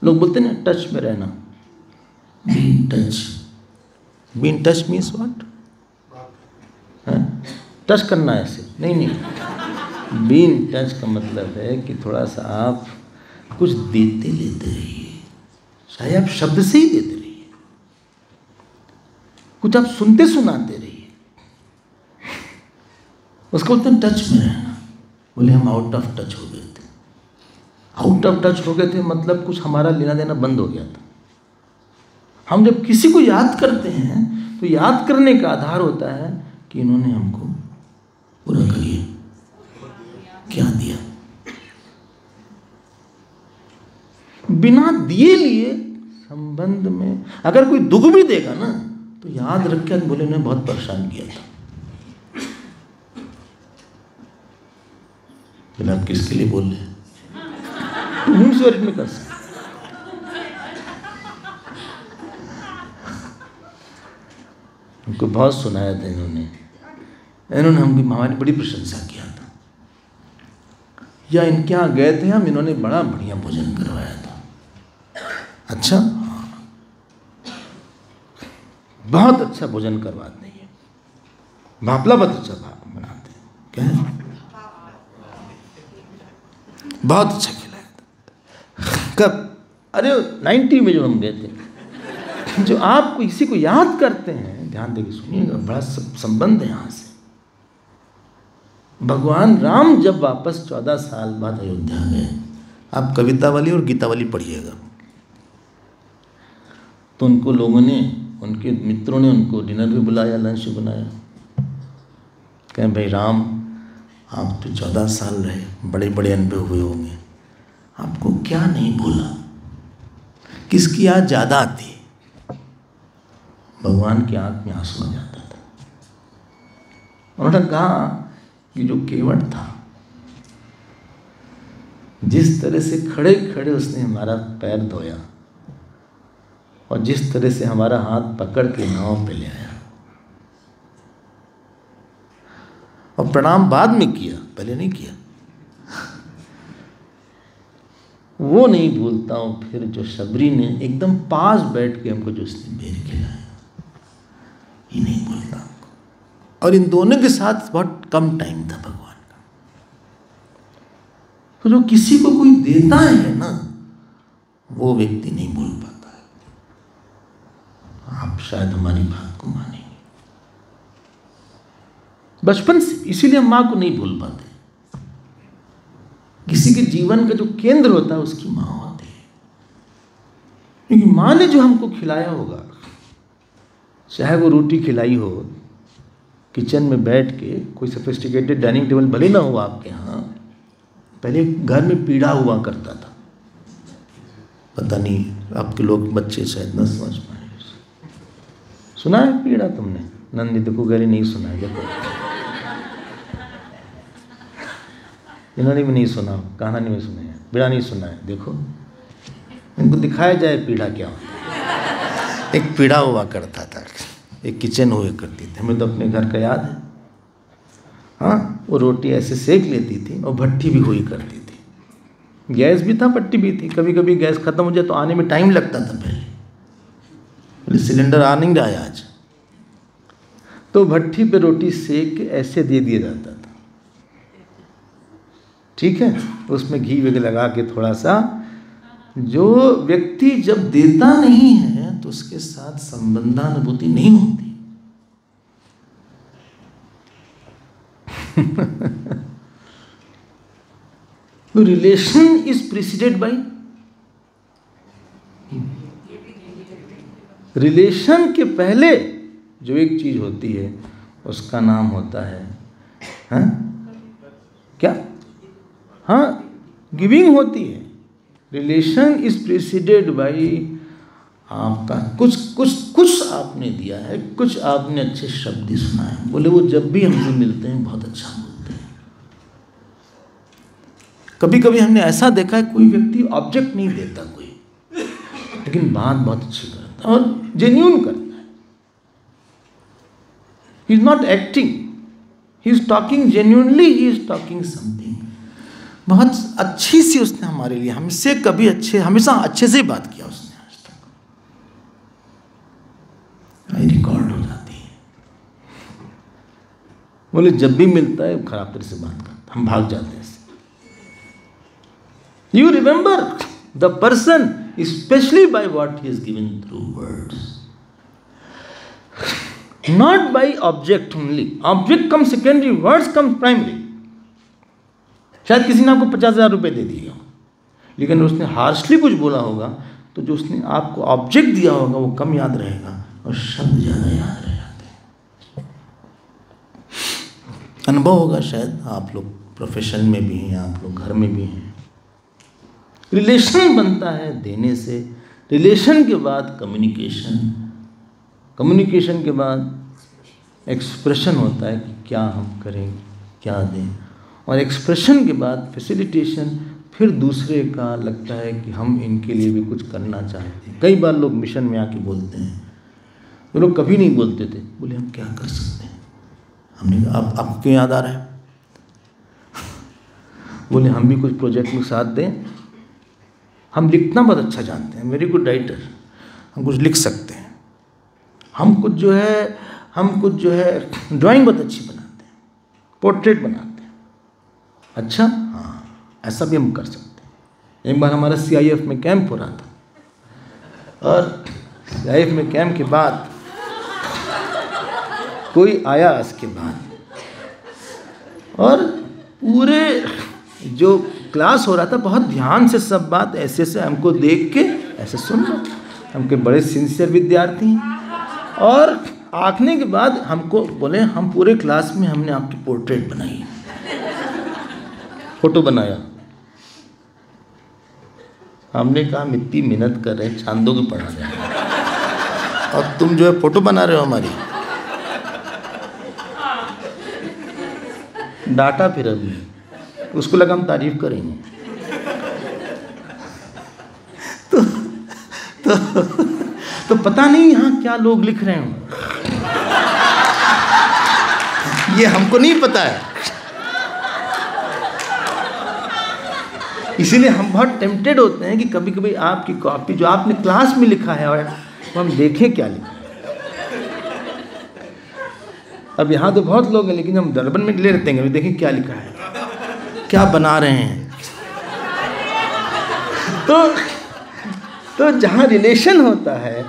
लोग बोलते हैं ना टच में रहना, being touch. Being touch means what? Touch करना ऐसे नहीं। बीइंग टच का मतलब है कि थोड़ा सा आप कुछ देते लेते रहिए, चाहे आप शब्द से ही देते रहिए, कुछ आप सुनते सुनाते रहिए। उसको बोलते हैं टच में रहना। बोले हम आउट ऑफ टच हो गए थे। आउट ऑफ टच हो गए थे मतलब कुछ हमारा लेना देना बंद हो गया था। हम जब किसी को याद करते हैं तो याद करने का आधार होता है कि इन्होंने हमको पूरा करिए, क्या दिया। बिना दिए लिए संबंध में अगर कोई दुख भी देगा ना तो याद रख के बोले उन्हें बहुत परेशान किया था। बोले आप किसके लिए बोल रहे हैं? में कर सकते। उनको बहुत सुनाया था इन्होंने हमारी बड़ी प्रशंसा किया था, या इनके यहाँ गए थे हम, इन्होंने बड़ा बढ़िया भोजन करवाया था। अच्छा, बहुत अच्छा भोजन करवाते हैं, भापला बहुत अच्छा बनाते हैं। क्या है? बहुत अच्छा खिलाया था। कब? अरे 90 में जो हम गए थे जो आप किसी को याद करते हैं, ध्यान देकर सुनिएगा, बड़ा संबंध है यहाँ से। भगवान राम जब वापस 14 साल बाद अयोध्या गए, आप कविता वाली और गीता वाली पढ़िएगा, तो उनको लोगों ने, उनके मित्रों ने उनको डिनर भी बुलाया, लंच भी बनाया। कहें भाई राम, आप तो 14 साल रहे, बड़े बड़े अनुभव हुए होंगे, आपको क्या नहीं भूला, किसकी याद ज़्यादा आती है? भगवान की आंख में आंसू आ जाता था। उन्होंने कहा कि जो केवट था, जिस तरह से खड़े खड़े उसने हमारा पैर धोया और जिस तरह से हमारा हाथ पकड़ के नाव पे ले आया, और प्रणाम बाद में किया, पहले नहीं किया, वो नहीं भूलता हूँ। फिर जो शबरी ने एकदम पास बैठ के हमको जो उसने बेर खिलाया, ये नहीं भूलता हमको। और इन दोनों के साथ बहुत कम टाइम था भगवान का। तो जो किसी को कोई देता है ना, वो व्यक्ति नहीं भूल पाता है। आप शायद हमारी बात को मानेंगे बचपन से, इसीलिए हम माँ को नहीं भूल पाते। किसी के जीवन का जो केंद्र होता है उसकी माँ होती है, क्योंकि माँ ने जो हमको खिलाया होगा, चाहे वो रोटी खिलाई हो किचन में बैठ के, कोई सोफिस्टिकेटेड डाइनिंग टेबल भले ना हो आपके यहाँ, पहले घर में पीढ़ा हुआ करता था। पता नहीं आपके लोग बच्चे शायद न समझ पाए। सुना है पीढ़ा तुमने? नंदी देखो गहरी नहीं सुना है, देखो इन्होंने भी नहीं सुना, कहानी में सुना है, पीढ़ा नहीं सुना है। देखो इनको दिखाया जाए पीढ़ा क्या होता है। एक पीढ़ा हुआ करता था, एक किचन हुआ करती थी, हमें तो अपने घर का याद है। हाँ, वो रोटी ऐसे सेक लेती थी और भट्टी भी हुई करती थी, गैस भी था, भट्टी भी थी। कभी कभी गैस खत्म हो जाए तो आने में टाइम लगता था, पहले सिलेंडर आ नहीं रहा है आज, तो भट्टी पे रोटी सेक के ऐसे दे दिया जाता था, ठीक है। उसमें घी वगैरह लगा के थोड़ा सा, जो व्यक्ति जब देता नहीं है तो उसके साथ संबंधानुभूति नहीं होती। तो relation is preceded by, relation के पहले जो एक चीज होती है उसका नाम होता है, हाँ क्या, हाँ गिविंग होती है। रिलेशन इज प्रीसीडेड बाय, आपका कुछ आपने दिया है, कुछ आपने अच्छे शब्द सुना है। बोले वो जब भी हमसे मिलते हैं बहुत अच्छा बोलते हैं। कभी कभी हमने ऐसा देखा है, कोई व्यक्ति ऑब्जेक्ट नहीं देता कोई, लेकिन बात बहुत अच्छी करता है और जेन्युइन करता है। He is not acting, he is talking genuinely, he is talking something. बहुत अच्छी सी उसने हमारे लिए, हमसे कभी अच्छे, हमेशा अच्छे से ही बात किया उसने आज तक, रिकॉर्ड हो जाती है। बोले जब भी मिलता है खराब तरह से बात करता, हम भाग जाते हैं। You remember the person specially by what he is given through words, not by object only. Object come secondary, words come primary. शायद किसी ने आपको 50,000 रुपये दे दिए हो, लेकिन उसने हार्शली कुछ बोला होगा, तो जो उसने आपको ऑब्जेक्ट दिया होगा वो कम याद रहेगा और शब्द ज़्यादा याद रह जाते हैं। अनुभव होगा शायद, आप लोग प्रोफेशन में भी हैं, आप लोग घर में भी हैं। रिलेशन बनता है देने से, रिलेशन के बाद कम्युनिकेशन, कम्युनिकेशन के बाद एक्सप्रेशन होता है कि क्या हम करें, क्या दें, और एक्सप्रेशन के बाद फैसिलिटेशन, फिर दूसरे का लगता है कि हम इनके लिए भी कुछ करना चाहते हैं। कई बार लोग मिशन में आके बोलते हैं, वो लोग कभी नहीं बोलते थे, बोले हम क्या कर सकते हैं। हमने कहा आपको याद आ रहा है, बोले हम भी कुछ प्रोजेक्ट में साथ दें, हम लिखना बहुत अच्छा जानते हैं, वेरी गुड राइटर, हम कुछ लिख सकते हैं, हम कुछ जो है ड्राइंग बहुत अच्छी बनाते हैं, पोर्ट्रेट बनाते हैं, अच्छा हाँ ऐसा भी हम कर सकते हैं। एक बार हमारा CIF में कैंप हो रहा था और लाइफ में कैंप के बाद कोई आया इसके बाद, और पूरे जो क्लास हो रहा था बहुत ध्यान से सब बात ऐसे से हमको देख के ऐसे सुन रहे, हमके बड़े सिंसियर विद्यार्थी हैं। और आखने के बाद हमको बोले हम पूरे क्लास में हमने आपकी पोर्ट्रेट बनाई, फोटो बनाया। हमने कहा इतनी मेहनत कर रहे हैं, चांदों की पढ़ा रहे हैं और तुम जो है फोटो बना रहे हो हमारी। डाटा फिर अभी उसको लगा हम तारीफ करेंगे। तो पता नहीं यहाँ क्या लोग लिख रहे हैं, ये हमको नहीं पता है। इसीलिए हम बहुत टेम्पटेड होते हैं कि कभी कभी आपकी कॉपी जो आपने क्लास में लिखा है और तो हम देखें क्या लिखा है। अब यहाँ तो बहुत लोग हैं, लेकिन हम दर्पण में ले लेते हैं, देखें क्या लिखा है, क्या बना रहे हैं। तो जहाँ रिलेशन होता है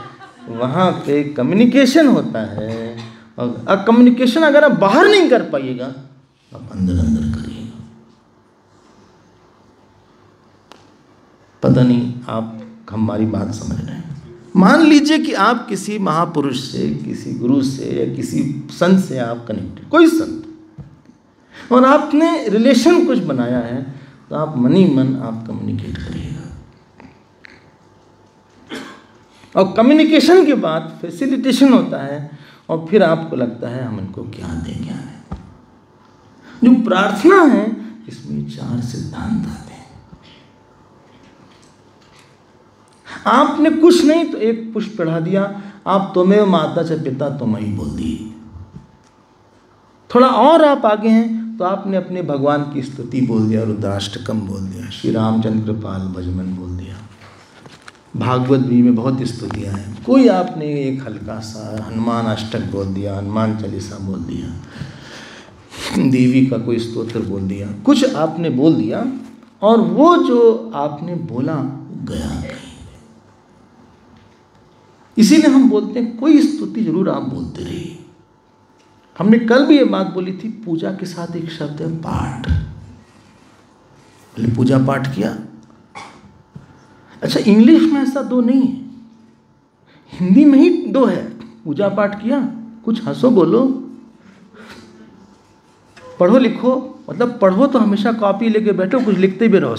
वहाँ पे कम्युनिकेशन होता है, और कम्युनिकेशन अगर आप बाहर नहीं कर पाइएगा आप अंदर अंदर करिएगा। पता नहीं आप हमारी बात समझ रहे हैं। मान लीजिए कि आप किसी महापुरुष से, किसी गुरु से या किसी संत से आप कनेक्टेड, कोई संत, और आपने रिलेशन कुछ बनाया है, तो आप मन ही मन आप कम्युनिकेट करिएगा। और कम्युनिकेशन के बाद फैसिलिटेशन होता है, और फिर आपको लगता है हम इनको क्या दें क्या नहीं। जो प्रार्थना है इसमें 4 सिद्धांत आते हैं। आपने कुछ नहीं तो एक पुष्प चढ़ा दिया, आप त्वमेव माता च पिता तुमहि बोल दिए। थोड़ा और आप आगे हैं तो आपने अपने भगवान की स्तुति बोल दिया, रुद्राष्टकम बोल दिया, श्री रामचंद्र कृपाल भजमन बोल दिया। भागवत भी में बहुत स्तुतियाँ हैं। कोई आपने एक हल्का सा हनुमान अष्टक बोल दिया, हनुमान चालीसा बोल दिया, देवी का कोई स्तोत्र बोल दिया, कुछ आपने बोल दिया, और वो जो आपने बोला गया कहीं। इसीलिए हम बोलते हैं कोई स्तुति जरूर आप बोलते रहिए। हमने कल भी ये बात बोली थी, पूजा के साथ एक शब्द है पाठ। पूजा पाठ किया। अच्छा, इंग्लिश में ऐसा 2 नहीं है, हिंदी में ही 2 है। पूजा पाठ किया, कुछ हंसो बोलो, पढ़ो लिखो, मतलब पढ़ो तो हमेशा कॉपी लेके बैठो, कुछ लिखते भी रहो।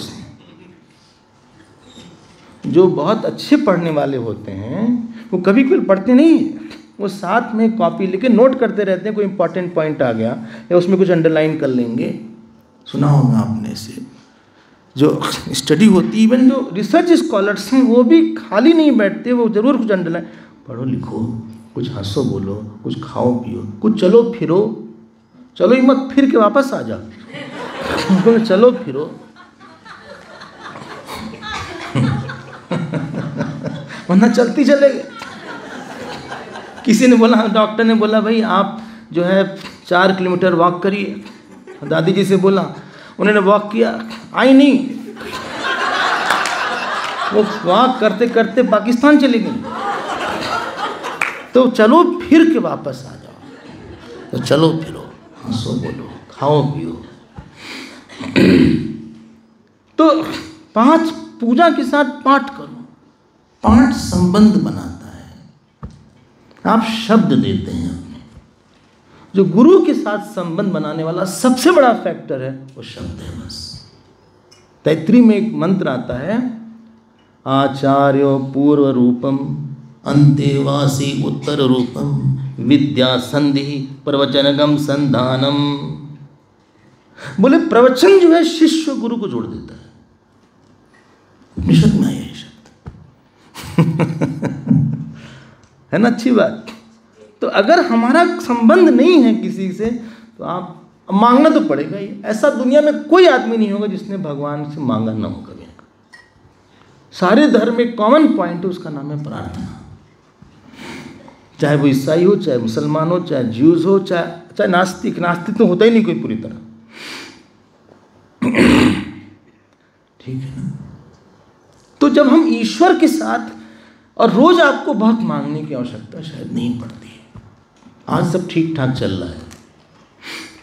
जो बहुत अच्छे पढ़ने वाले होते हैं वो कभी कभी पढ़ते नहीं, वो साथ में कॉपी लेके नोट करते रहते हैं। कोई इंपॉर्टेंट पॉइंट आ गया या उसमें कुछ अंडरलाइन कर लेंगे। सुना होगा आपने इसे। जो स्टडी होती है, इवन जो रिसर्च स्कॉलर्स हैं वो भी खाली नहीं बैठते, वो जरूर कुछ अंडरलाइन, पढ़ो लिखो, कुछ हंसो बोलो, कुछ खाओ पियो, कुछ चलो फिरो। चलो ही मत, फिर के वापस आ जाओ। चलो फिरो। वरना चलती चले गए। किसी ने बोला, डॉक्टर ने बोला भाई आप जो है 4 किलोमीटर वॉक करिए। दादी जी से बोला, उन्होंने वॉक किया, आई नहीं, वो वॉक करते करते पाकिस्तान चले गए। तो चलो फिर के वापस आ जाओ। तो चलो फिरो, हंसो बोलो, खाओ पियो। तो 5 पूजा के साथ पाठ करो। पाठ संबंध बनाता है। आप शब्द देते हैं अपने। जो गुरु के साथ संबंध बनाने वाला सबसे बड़ा फैक्टर है वो शब्द है बस। तैत्तिरीय में एक मंत्र आता है, आचार्यो पूर्व रूपम अंतेवासी उत्तर रूपम विद्या संधि प्रवचनगम संधानम। बोले प्रवचन जो है शिष्य गुरु को जोड़ देता है। उपनिषद में है शब्द। है ना, अच्छी बात। तो अगर हमारा संबंध नहीं है किसी से तो आप मांगना तो पड़ेगा ही। ऐसा दुनिया में कोई आदमी नहीं होगा जिसने भगवान से मांगा ना हो कभी। सारे धर्म में कॉमन पॉइंट है, उसका नाम है प्रार्थना। चाहे वो ईसाई हो, चाहे मुसलमान हो, चाहे ज्यूज हो, चाहे नास्तिक। नास्तिक तो होता ही नहीं कोई पूरी तरह। ठीक है ना। तो जब हम ईश्वर के साथ और रोज आपको बहुत मांगने की आवश्यकता शायद नहीं पड़ती है। आज सब ठीक ठाक चल रहा है,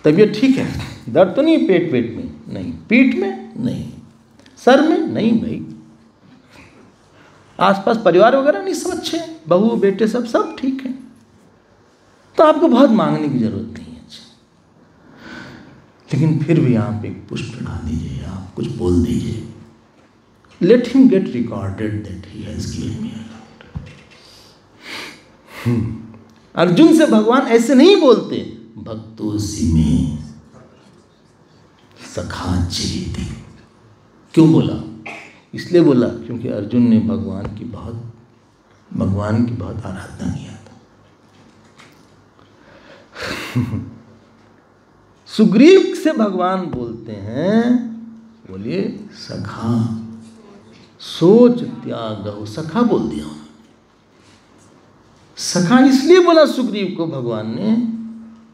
तबीयत ठीक है, दर्द तो नहीं पेट में, नहीं पीठ में, नहीं सर में, नहीं भाई, आसपास परिवार वगैरह नहीं, सब अच्छे हैं, बहू बेटे सब ठीक है, तो आपको बहुत मांगने की जरूरत नहीं है। लेकिन फिर भी आप एक पुष्प चढ़ा दीजिए, आप कुछ बोल दीजिए, let him get recorded that he has given me a lot. Arjun से भगवान ऐसे नहीं बोलते, भक्तोसी में सखा चेती। क्यों बोला? इसलिए बोला क्योंकि अर्जुन ने भगवान की बहुत आराधना किया था। सुग्रीव से भगवान बोलते हैं, बोलिए सखा, सोच त्याग, सखा बोल दिया। सखा इसलिए बोला सुग्रीव को भगवान ने,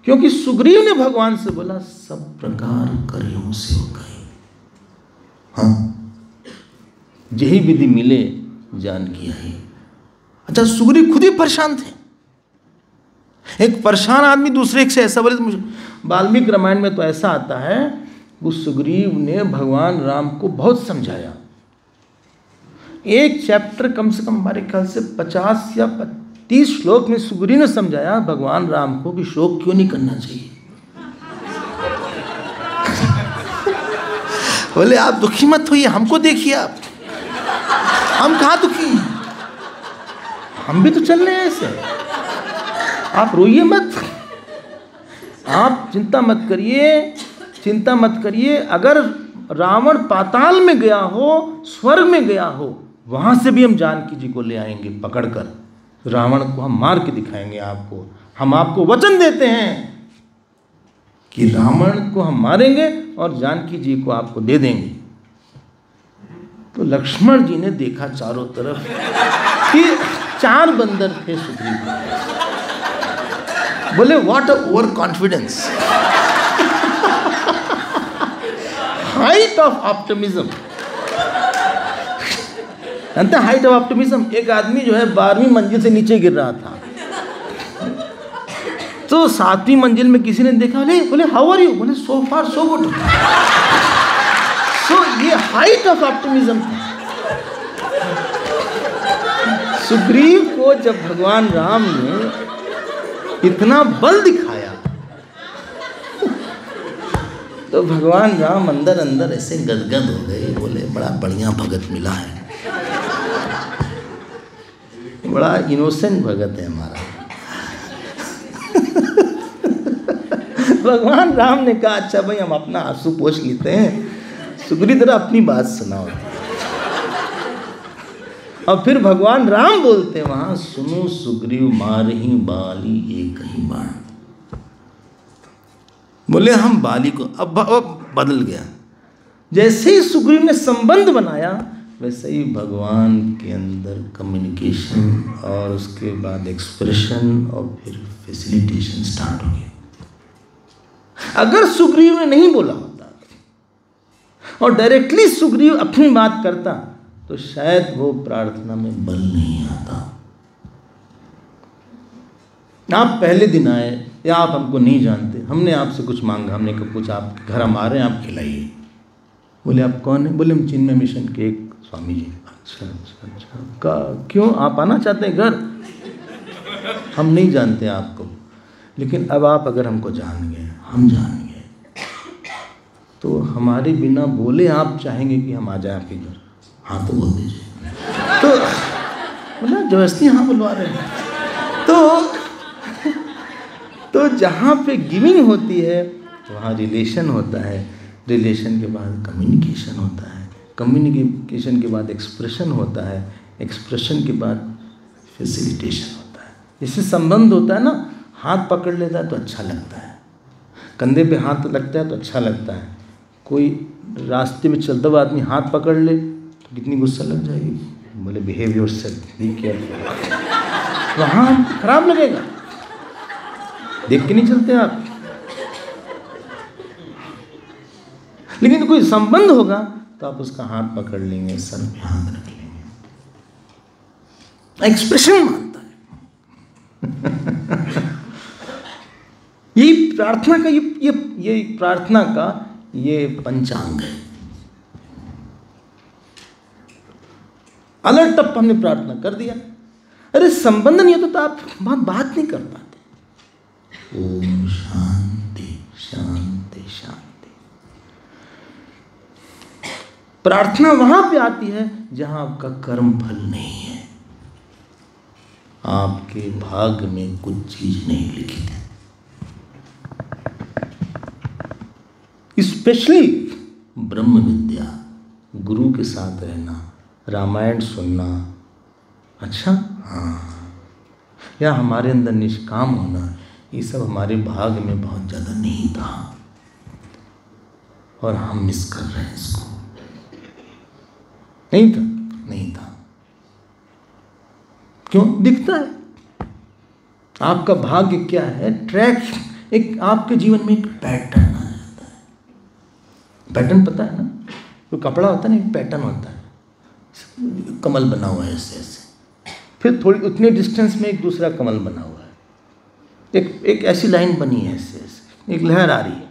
क्योंकि सुग्रीव ने भगवान से बोला सब प्रकार करियों से हो गए, हाँ यही विधि मिले जान किया ही। अच्छा, सुग्रीव खुद ही परेशान थे। एक परेशान आदमी दूसरे एक से ऐसा बोले, तो वाल्मीकि रामायण में तो ऐसा आता है, वो सुग्रीव ने भगवान राम को बहुत समझाया। एक चैप्टर कम से कम हमारे ख्याल से 50 या 30 श्लोक में सुग्रीव ने समझाया भगवान राम को कि शोक क्यों नहीं करना चाहिए। बोले आप दुखी मत होइए, हमको देखिए, आप हम कहाँ दुखी हैं, हम भी तो चल रहे हैं ऐसे, आप रोइए मत, आप चिंता मत करिए। अगर रावण पाताल में गया हो, स्वर्ग में गया हो, वहां से भी हम जानकी जी को ले आएंगे पकड़कर, रावण को हम मार के दिखाएंगे आपको। हम आपको वचन देते हैं कि रावण को हम मारेंगे और जानकी जी को आपको दे देंगे। तो लक्ष्मण जी ने देखा चारों तरफ कि 4 बंदर थे सुग्रीव। बोले what over confidence, height of optimism. जानते हैं हाइट ऑफ ऑप्टिमिज्म? एक आदमी जो है 12वीं मंजिल से नीचे गिर रहा था, तो 7वीं मंजिल में किसी ने देखा, बोले हाउ आर यू? बोले सो फार सो गुड। सो ये हाइट ऑफ ऑप्टिमिज्म था। सुग्रीव को जब भगवान राम ने इतना बल दिखाया, तो भगवान राम अंदर अंदर ऐसे गदगद हो गए। बोले बड़ा बढ़िया भगत मिला है, बड़ा इनोसेंट भगत है हमारा। भगवान राम ने कहा अच्छा भाई हम अपना आंसू पोंछ लेते हैं, सुग्रीव जरा अपनी बात सुनाओ। और फिर भगवान राम बोलते हैं वहां, सुनो सुग्रीव मारही बाली एक ही बाण। बोले हम बाली को, अब बदल गया। जैसे ही सुग्रीव ने संबंध बनाया, वैसे ही भगवान के अंदर कम्युनिकेशन और उसके बाद एक्सप्रेशन और फिर फैसिलिटेशन स्टार्ट हो गया। अगर सुग्रीव ने नहीं बोला होता और डायरेक्टली सुग्रीव अपनी बात करता, तो शायद वो प्रार्थना में बल नहीं आता। आप पहले दिन आए या आप हमको नहीं जानते, हमने आपसे कुछ मांगा, हमने कहा कुछ आपके घर हम आ रहे हैं, आप खिलाइए। बोले आप कौन है? बोले हम चिन्मय मिशन के एक स्वामी जी। अच्छा क्यों आप आना चाहते हैं घर? हम नहीं जानते आपको, लेकिन अब आप अगर हमको जान गए, हम जान गए, तो हमारे बिना बोले आप चाहेंगे कि हम आ जाए आपके घर? हाँ तो बोल दीजिए। तो मतलब जबरदस्ती हाँ बुलवा रहे हैं। तो जहाँ पे गिविंग होती है वहाँ रिलेशन होता है, रिलेशन के बाद कम्युनिकेशन होता है, कम्युनिकेशन के बाद एक्सप्रेशन होता है, एक्सप्रेशन के बाद फैसिलिटेशन होता है। इससे संबंध होता है ना, हाथ पकड़ लेता है तो अच्छा लगता है, कंधे पे हाथ लगता है तो अच्छा लगता है। कोई रास्ते में चलता हुआ आदमी हाथ पकड़ ले तो कितनी गुस्सा लग जाएगी। बोले बिहेव योरसेल्फ, बी केयरफुल। वहाँ खराब लगेगा, देख के नहीं चलते आप। लेकिन कोई संबंध होगा तो आप उसका हाथ पकड़ लेंगे, सर पे हाथ रख लेंगे। एक्सप्रेशन मानता है। ये प्रार्थना का ये प्रार्थना का ये पंचांग है। अलर्ट टप हमने प्रार्थना कर दिया, अरे संबंध नहीं होता तो आप बात नहीं कर पाते। ओम शांति शांति शांति। प्रार्थना वहां पे आती है जहां आपका कर्म फल नहीं है, आपके भाग्य में कुछ चीज नहीं लिखी है। स्पेशली ब्रह्म विद्या, गुरु के साथ रहना, रामायण सुनना, अच्छा हाँ, या हमारे अंदर निष्काम होना, ये सब हमारे भाग में बहुत ज़्यादा नहीं था और हम मिस कर रहे हैं इसको। नहीं था। क्यों? दिखता है आपका भाग्य क्या है, ट्रैक, एक आपके जीवन में एक पैटर्न आ जाता है। पैटर्न पता है ना, जो कपड़ा होता है ना, एक पैटर्न होता है, कमल बना हुआ है ऐसे ऐसे, फिर थोड़ी उतने डिस्टेंस में एक दूसरा कमल बना हुआ है, एक ऐसी लाइन बनी है ऐसे ऐसे, एक लहर आ रही है,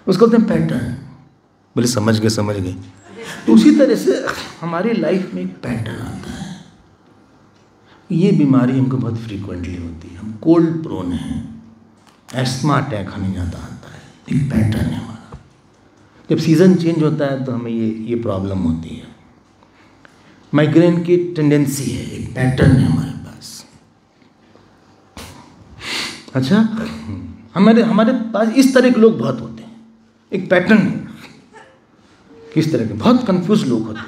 उसको बोलते हैं पैटर्न। बोले समझ गए। तो उसी तरह से हमारी लाइफ में एक पैटर्न आता है। ये बीमारी हमको बहुत फ्रीक्वेंटली होती है, हम कोल्ड प्रोन हैं, एस्थमा अटैक हमें ज़्यादा आता है, एक पैटर्न है हमारा। जब सीज़न चेंज होता है तो हमें ये प्रॉब्लम होती है। माइग्रेन की टेंडेंसी है, एक पैटर्न है हमारे पास। अच्छा, हमारे पास इस तरह के लोग बहुत होते हैं, एक पैटर्न है। किस तरह के? बहुत कंफ्यूज लोग होते हैं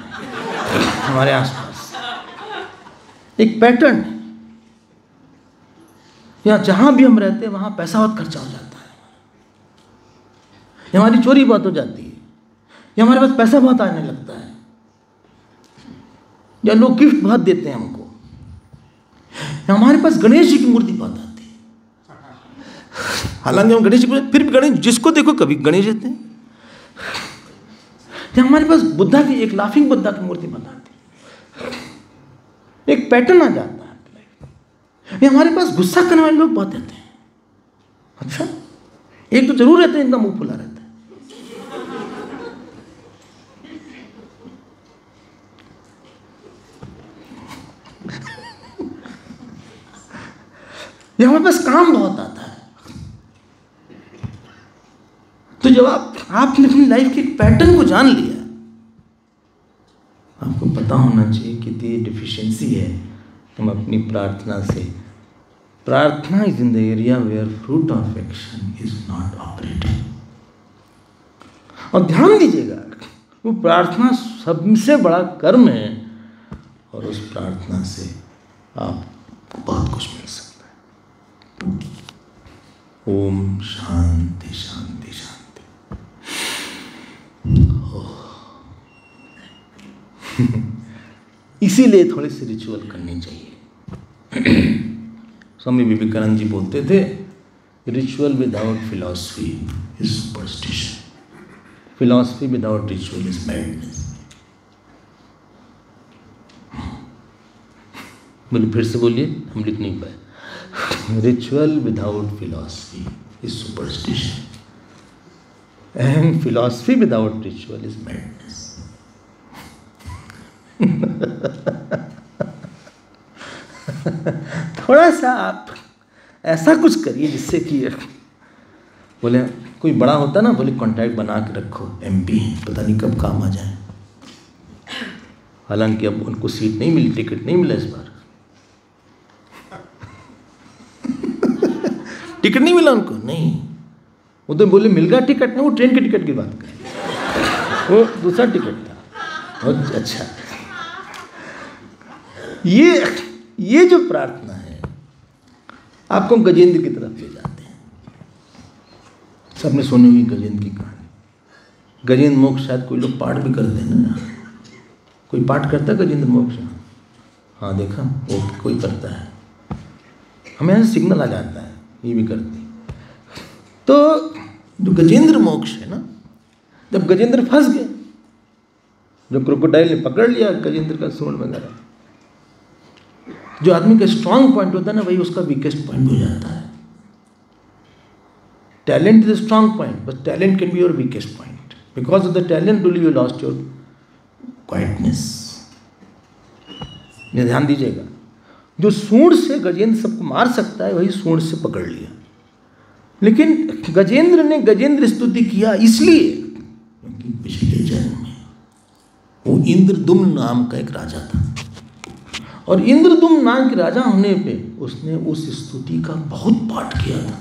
हमारे आसपास, एक पैटर्न है। या जहां भी हम रहते हैं वहां पैसा बहुत खर्चा हो जाता है, या हमारी चोरी बहुत हो जाती है, या हमारे पास पैसा बहुत आने लगता है, या लोग गिफ्ट बहुत देते हैं हमको, या हमारे पास गणेश जी की मूर्ति बहुत आती है। हालांकि हम गणेश जी, फिर भी गणेश जिसको देखो कभी गणेश देते हैं। या हमारे पास बुद्धा की, एक लाफिंग बुद्धा की मूर्ति बहुत आती है, एक पैटर्न आ जाता है। या हमारे पास गुस्सा करने वाले लोग बहुत रहते हैं। अच्छा, एक तो जरूर रहते हैं इनका मुंह फुला रहता है। या हमारे पास काम बहुत आता है। तो जब आपने अपनी लाइफ के एक पैटर्न को जान लिया, आपको पता होना चाहिए कितनी डिफिशिएंसी है हम अपनी प्रार्थना से। प्रार्थना is in the area where fruit of action is not operating. और ध्यान दीजिएगा, वो प्रार्थना सबसे बड़ा कर्म है और उस प्रार्थना से आपको बहुत कुछ मिल सकता है। ओम शांति शांति शांति। इसीलिए थोड़ी सी रिचुअल करनी चाहिए। स्वामी विवेकानंद जी बोलते थे, ritual without philosophy is superstition, philosophy without ritual is madness. बोले फिर से बोलिए, हम लिख नहीं पाए। Ritual without philosophy is superstition and philosophy without ritual is madness. थोड़ा सा आप ऐसा कुछ करिए जिससे कि, बोले कोई बड़ा होता ना, बोले कॉन्टैक्ट बना के रखो, MP पता नहीं कब काम आ जाए। हालांकि अब उनको सीट नहीं मिली, टिकट नहीं मिला इस बार। टिकट नहीं मिला उनको, नहीं, वो तो बोले मिल गया टिकट, नहीं, वो ट्रेन के टिकट की बात कर, वो दूसरा टिकट था। बहुत अच्छा। ये जो प्रार्थना है आपको गजेंद्र की तरफ ले जाते हैं। सबने सुनी हुई गजेंद्र की कहानी। गजेंद्र मोक्ष शायद कोई लोग पाठ भी करते हैं ना, कोई पाठ करता है गजेंद्र मोक्ष? हाँ देखा, वो कोई करता है, हमें यहाँ सिग्नल आ जाता है, ये भी करती। तो जो गजेंद्र मोक्ष है ना, जब गजेंद्र फंस गए जो क्रोकोडाइल ने पकड़ लिया गजेंद्र का सूंड वगैरह। जो आदमी का स्ट्रांग पॉइंट होता है ना, वही उसका वीकेस्ट पॉइंट हो जाता है। Talent is a strong point, but talent can be your weakest point. Because of the talent only you lost your quietness. ये ध्यान दीजिएगा, जो सूंड से गजेंद्र सबको मार सकता है, वही सूंड से पकड़ लिया। लेकिन गजेंद्र ने गजेंद्र स्तुति किया इसलिए क्योंकि पिछले जन्म में वो इंद्रदुम्न नाम का एक राजा था, और इंद्रदुम्न नाम के राजा होने पे उसने उस स्तुति का बहुत पाठ किया था।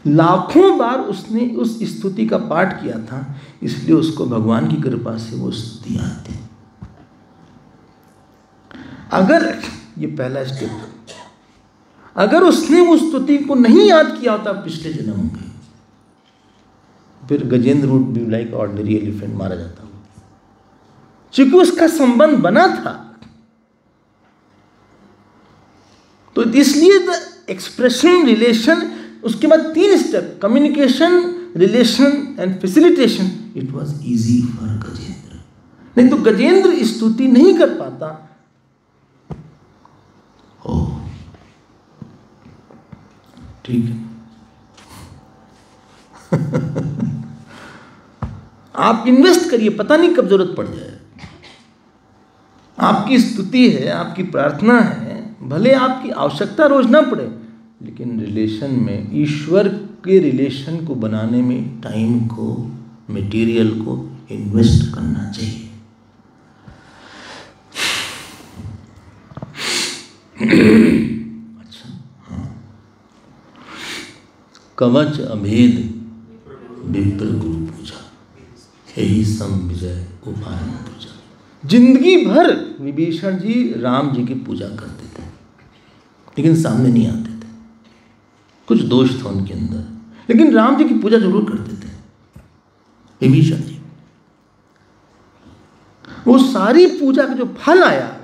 लाखों बार उसने उस स्तुति का पाठ किया था, इसलिए उसको भगवान की कृपा से वो स्तुति आती। अगर ये पहला स्टेप, अगर उसने उस स्तुति को नहीं याद किया होता पिछले जन्म में, फिर Gajendra would be like ordinary elephant, मारा जाता। चूंकि उसका संबंध बना था, तो इसलिए द एक्सप्रेशन, रिलेशन, उसके बाद 3 step, communication, relation and facilitation, it was easy for Gajendra. नहीं तो गजेंद्र स्तुति नहीं कर पाता। ओ ठीक है। आप इन्वेस्ट करिए, पता नहीं कब जरूरत पड़ जाए। आपकी स्तुति है, आपकी प्रार्थना है, भले आपकी आवश्यकता रोज ना पड़े, लेकिन रिलेशन में, ईश्वर के रिलेशन को बनाने में टाइम को, मटेरियल को इन्वेस्ट करना चाहिए। अच्छा, हाँ। कवच अभेद विप्र गुरु पूजा, यही सम विजय उपाय पूजा। जिंदगी भर विभीषण जी राम जी की पूजा करते थे, लेकिन सामने नहीं आते थे। कुछ दोष था उनके अंदर, लेकिन राम जी की पूजा जरूर करते थे विभीषण जी। वो सारी पूजा का जो फल आया,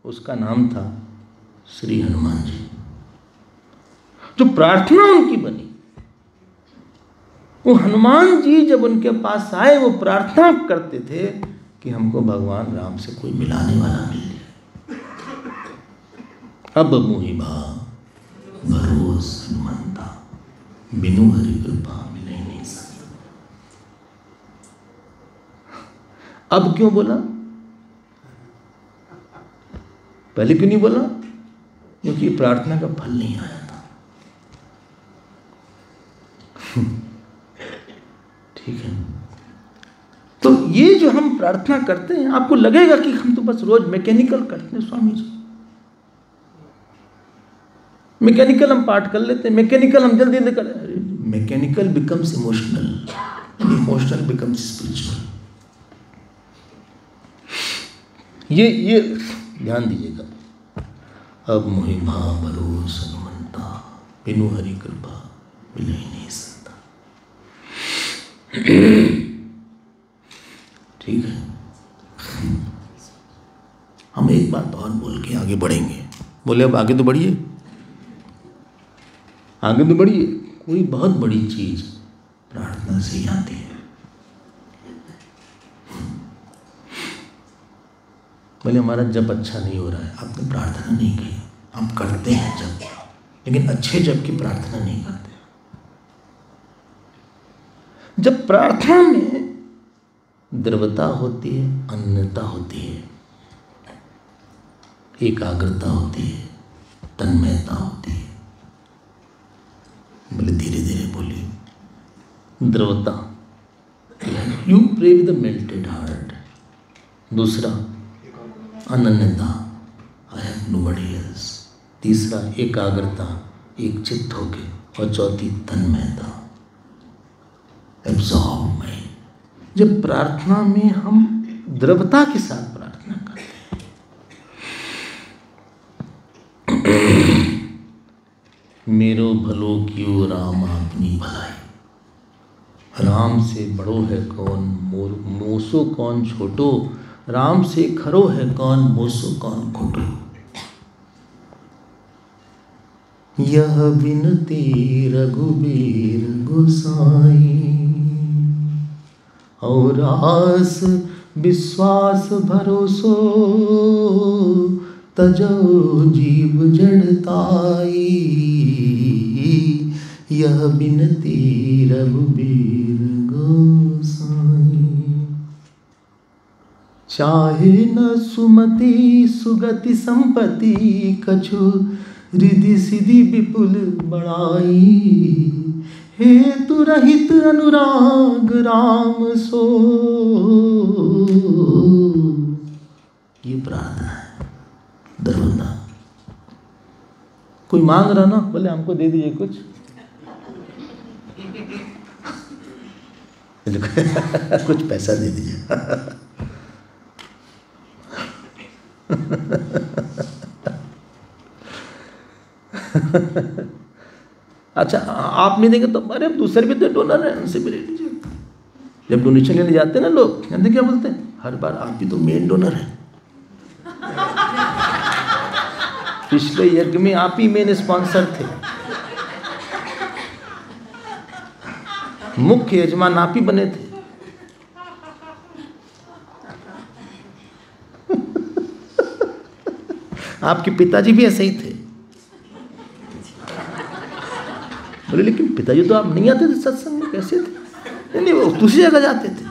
उसका नाम था श्री हनुमान जी। जो प्रार्थना उनकी बनी, वो हनुमान जी जब उनके पास आए, वो प्रार्थना करते थे कि हमको भगवान राम से कोई मिलाने वाला मिल जाए। अब मोहि भाव भरोस हनुमंता, बिनु हरि कृपा मिले नहीं सकता। अब क्यों बोला? पहले क्यों नहीं बोला? क्योंकि प्रार्थना का फल नहीं आया था। ठीक है, तो ये जो हम प्रार्थना करते हैं, आपको लगेगा कि हम तो बस रोज मैकेनिकल करते हैं। स्वामी जी, मैकेनिकल हम पाठ कर लेते हैं, मैकेनिकल हम जल्दी जल्दी कर, mechanical becomes emotional, emotional becomes spiritual. ये ध्यान दीजिएगा। अब मोहि भाव भरोस हनुमंता, बिनु हरि कृपा मिले नहीं सकता। ठीक है, हम एक बात और बोल के आगे बढ़ेंगे। बोले अब आगे तो बढ़िए, आगे तो बढ़िए। कोई बहुत बड़ी चीज प्रार्थना से ही आती है। बोले हमारा जप अच्छा नहीं हो रहा है। आपने प्रार्थना नहीं की, आप करते हैं जप, लेकिन अच्छे जप की प्रार्थना नहीं करते। जब प्रार्थना में द्रवता होती है, अन्यता होती है, एकाग्रता होती है, तन्मयता होती है। बोले धीरे धीरे बोलिए। द्रवता, you pray with the melted heart. दूसरा अनन्यता, आई हैव नोबडी एल्स। तीसरा एकाग्रता, एक चित्त होके। और चौथी तन्मयता, एब्जॉर्ब माइंड। जब प्रार्थना में हम द्रवता के साथ प्रार्थना करते हैं, मेरो भलो कियो राम आपनी भलाई। राम से बड़ो है कौन, मोसो कौन छोटो। राम से खरो है कौन, मोसो कौन खोटो। यह बिनती रघुबीर गोसाई, और आस विश्वास भरोसो तजो जीव जड़ताई। यह बिनती रघुबीर गोसाई। चाहे न सुमति सुगति संपत्ति कछु रिधि सिधि विपुल बड़ाई। हेतु रहित अनुराग राम सो। ये प्रार्थना है दरबंदा। कोई मांग रहा ना, बोले हमको दे दीजिए कुछ। कुछ पैसा दे दीजिए। अच्छा, आप नहीं देंगे तो अरे दूसरे भी तो डोनर है, उनसे भी ले लीजिए। जब डोनेशन लेने जाते हैं ना लोग, जानते क्या बोलते हैं? हर बार आप भी तो मेन डोनर है। पिछले यज्ञ में आप ही मेन स्पॉन्सर थे, मुख्य यजमान आप ही बने थे। आपके पिताजी भी ऐसे ही थे। बोले लेकिन पिताजी तो आप नहीं आते थे सत्संग में, कैसे थे? नहीं, वो दूसरी जगह जाते थे।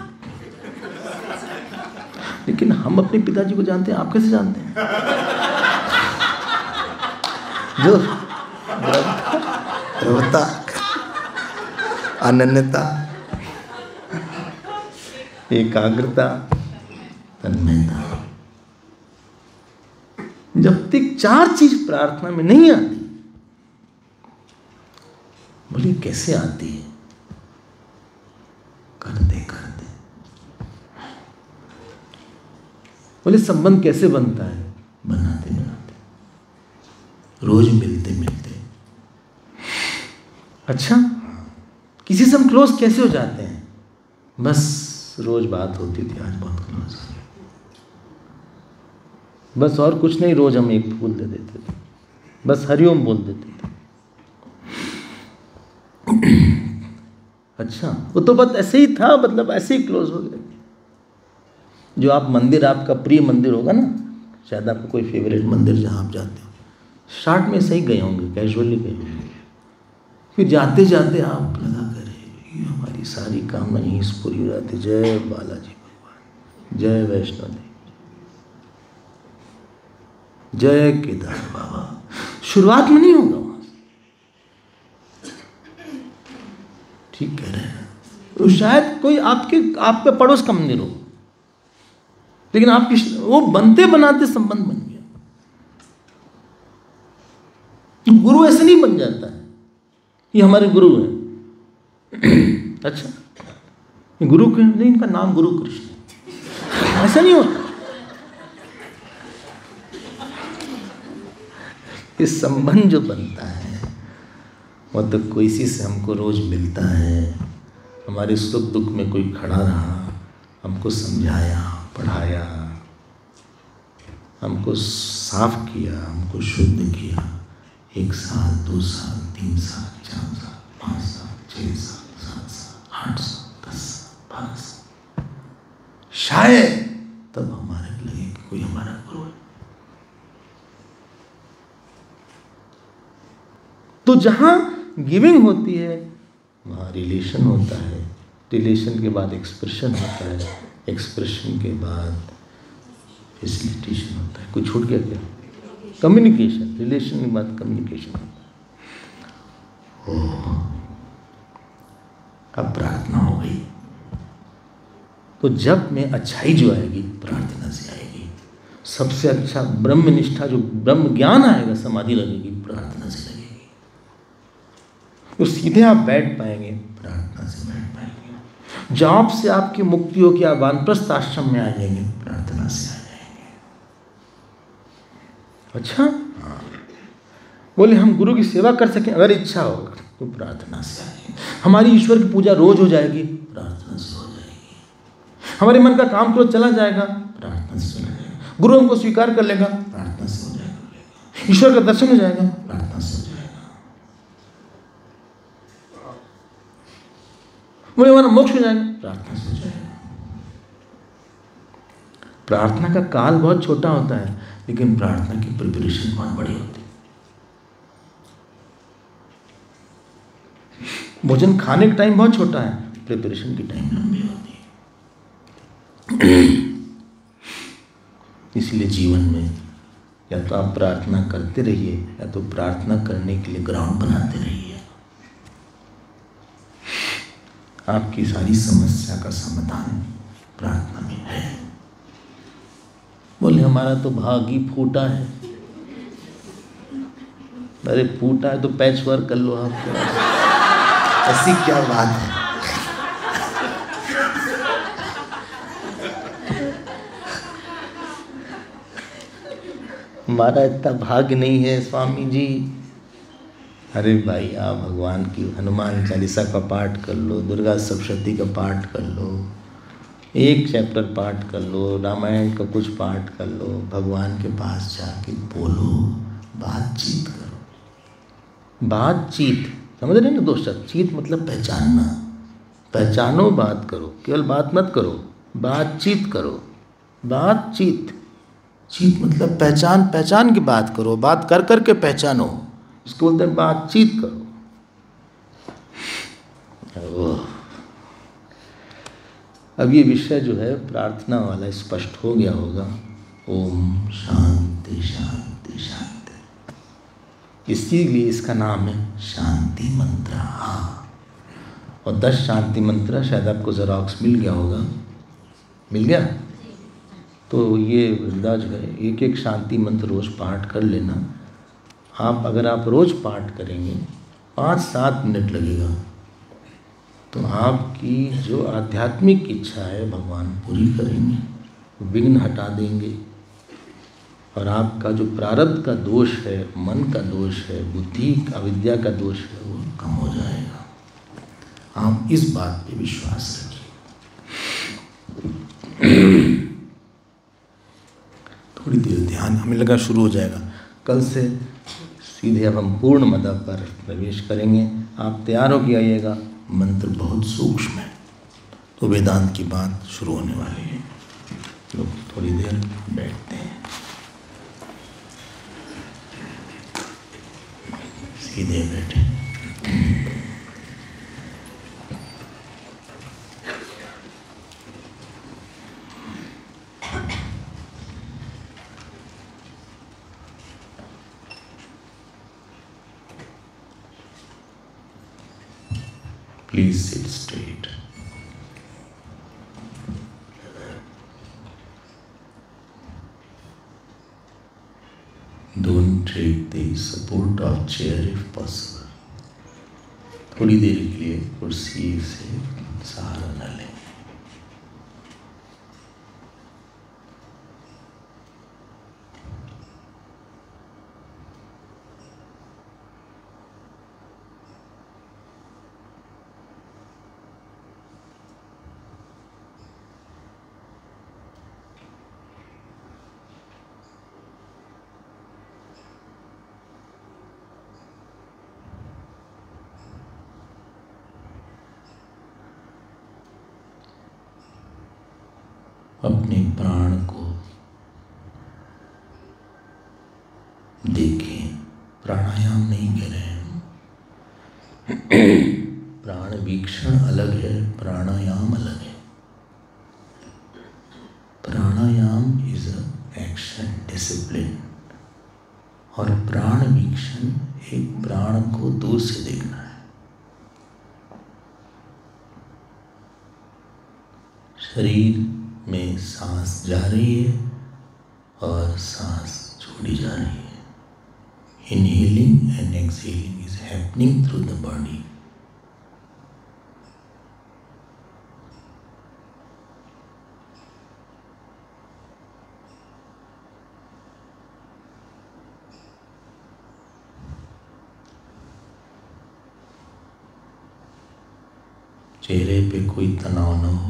लेकिन हम अपने पिताजी को जानते हैं, आप कैसे जानते हैं? जो द्रवता, अनन्यता, एकाग्रता, तन्मयता, जब तक चार चीज प्रार्थना में नहीं आती, बोले कैसे आती है? करते करते। बोले संबंध कैसे बनता है? बनाते बनाते, रोज मिलते मिलते। अच्छा, किसी से हम क्लोज कैसे हो जाते हैं? बस रोज बात होती थी, आज बहुत क्लोज, बस और कुछ नहीं। रोज हम एक फूल दे देते थे, बस हरिओम बोल देते थे। अच्छा, वो तो बस ऐसे ही था, मतलब ऐसे ही क्लोज हो गए। जो आप मंदिर, आपका प्रिय मंदिर होगा ना, शायद आपका कोई फेवरेट मंदिर जहाँ आप जाते हो, स्टार्ट में सही गए होंगे, कैजुअली गए होंगे, फिर जाते जाते आप लगा करे हमारी सारी कामना यहीं से पूरी हो जाती। जय बालाजी भगवान, जय वैष्णो देवी, जय केदार बाबा। शुरुआत में नहीं होगा वहां से, ठीक कह रहे हैं। तो शायद कोई आपके पड़ोस का मंदिर हो, लेकिन आपकी वो बनते बनाते संबंध बन गया। गुरु ऐसे नहीं बन जाता है, ये हमारे गुरु हैं। अच्छा, गुरु के नहीं, इनका नाम गुरु कृष्ण, ऐसा नहीं होता। ये संबंध जो बनता है वो तो कोई सी से हमको रोज मिलता है, हमारे सुख दुख में कोई खड़ा रहा, हमको समझाया, पढ़ाया, हमको साफ किया, हमको शुद्ध किया। 1 साल, 2 साल, 3 साल, 4 साल, 5 साल, 6 साल, 7 साल, 8 साल, 10 साल, 12 साल, शायद तब हमारे लगे कि कोई हमारा गुरु है। तो जहां गिविंग होती है वहाँ रिलेशन होता है, रिलेशन के बाद एक्सप्रेशन होता है, एक्सप्रेशन के बाद फैसिलिटेशन होता है। कुछ छूट गया क्या? कम्युनिकेशन, रिलेशन के बाद कम्युनिकेशन होता है। ओह, अब प्रार्थना हो गई, तो जब में अच्छाई जो आएगी प्रार्थना से आएगी। सबसे अच्छा ब्रह्मनिष्ठा, जो ब्रह्म ज्ञान आएगा, समाधि लगेगी, प्रार्थना से लगेगी। तो सीधे आप बैठ पाएंगे, प्रार्थना से बैठ पाएंगे। जॉब से आपकी मुक्ति हो कि आप वानप्रस्थ आश्रम में आ जाएंगे, प्रार्थना से आ जाएंगे। अच्छा, बोले हम गुरु की सेवा कर सकें अगर इच्छा हो तो प्रार्थना से आएंगे। हमारी ईश्वर की पूजा रोज हो जाएगी, प्रार्थना से हो जाएगी। हमारे मन का काम क्रोध चला जाएगा, प्रार्थना से चला जाएगा। गुरु हमको स्वीकार कर लेगा, प्रार्थना से हो जाएगा। ईश्वर का दर्शन हो जाएगा, प्रार्थना से हो जाएगा। बोले हमारा मोक्ष हो जाएगा, प्रार्थना से हो जाएगा। प्रार्थना का काल बहुत छोटा होता है, लेकिन प्रार्थना की प्रिपरेशन बहुत बड़ी होती है। भोजन खाने का टाइम बहुत छोटा है, प्रिपरेशन की टाइम लंबी होती है। इसलिए जीवन में या तो आप प्रार्थना करते रहिए, या तो प्रार्थना करने के लिए ग्राउंड बनाते रहिए। आपकी सारी समस्या का समाधान प्रार्थना में है। बोले हमारा तो भाग ही फूटा है। अरे फूटा है तो पैच वर्क कर लो आप, ऐसी क्या बात है। हमारा इतना भाग्य नहीं है स्वामी जी। अरे भाई आप भगवान की हनुमान चालीसा का पाठ कर लो, दुर्गा सप्तशती का पाठ कर लो, एक चैप्टर पाठ कर लो, रामायण का कुछ पाठ कर लो, भगवान के पास जाके बोलो, बातचीत करो। बातचीत समझ रहे हैं ना दोस्त? चीत मतलब पहचानना। पहचानो, बात करो, केवल बात मत करो, बातचीत करो। बातचीत, चीत मतलब पहचान, पहचान की बात करो, बात कर कर के पहचानो, इसको बोलते हैं बातचीत करो। अब ये विषय जो है प्रार्थना वाला स्पष्ट हो गया होगा। ओम शांति शांति शांति, इसीलिए इसका नाम है शांति मंत्र। और 10 शांति मंत्र शायद आपको ज़ेरॉक्स मिल गया होगा। मिल गया? तो ये वृंदा जो है एक एक शांति मंत्र रोज़ पाठ कर लेना। आप अगर आप रोज़ पाठ करेंगे 5-7 मिनट लगेगा, तो आपकी जो आध्यात्मिक इच्छा है भगवान पूरी करेंगे, विघ्न हटा देंगे। और आपका जो प्रारब्ध का दोष है, मन का दोष है, बुद्धि अविद्या का दोष है, वो कम हो जाएगा। आप इस बात पे विश्वास रखिए। थोड़ी देर ध्यान, हमें लगा शुरू हो जाएगा। कल से सीधे अब हम पूर्ण मद पर प्रवेश करेंगे। आप तैयार होकर आइएगा। मंत्र बहुत सूक्ष्म है, तो वेदांत की बात शुरू होने वाली है। लोग थोड़ी देर बैठते हैं, सीधे बैठे। Please sit straight. Don't take the support of chair if possible. थोड़ी देर के लिए कुर्सी से सहारा न लें। अपने प्राण को देखें। प्राणायाम नहीं कर रहे हैं। प्राण वीक्षण अलग है, प्राणायाम अलग है। प्राणायाम इज अ एक्शन डिसिप्लिन, और प्राण वीक्षण एक प्राण को दूर से देखना है। शरीर में सांस जा रही है और सांस छोड़ी जा रही है। Inhaling and exhaling is happening through the body. चेहरे पे कोई तनाव न हो।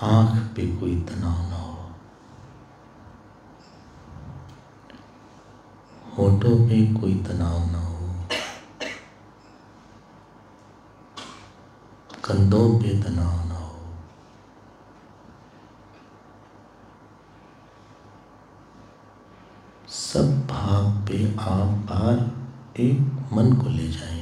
आँख पे कोई तनाव ना हो, होठों पे कोई तनाव ना हो, कंधों पे तनाव ना हो, सब भाव पे आप बार एक मन को ले जाएं।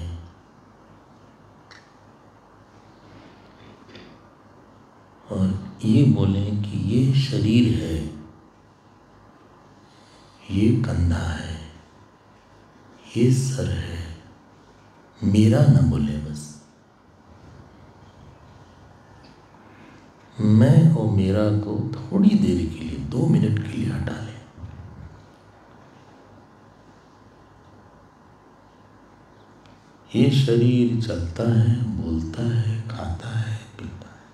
और ये बोलें कि ये शरीर है, ये कंधा है, ये सर है, मेरा ना बोले बस। मैं और मेरा को थोड़ी देर के लिए, 2 मिनट के लिए हटा लें। ये शरीर चलता है, बोलता है, खाता है, पीता है,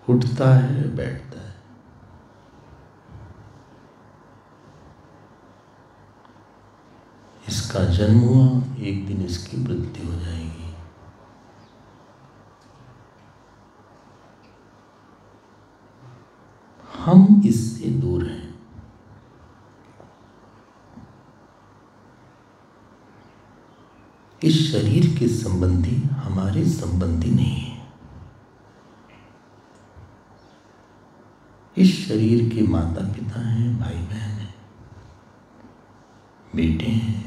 उठता है, बैठता है। इसका जन्म हुआ, एक दिन इसकी मृत्यु हो जाएगी। हम इससे दूर हैं। इस शरीर के संबंधी हमारे संबंधी नहीं है। इस शरीर के माता पिता हैं, भाई बहन हैं, बेटे हैं।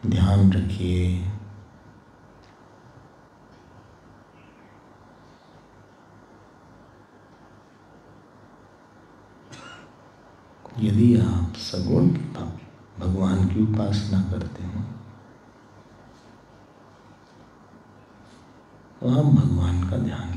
ध्यान रखिए, यदि आप सगुण भगवान की उपासना करते हो तो आप भगवान का ध्यान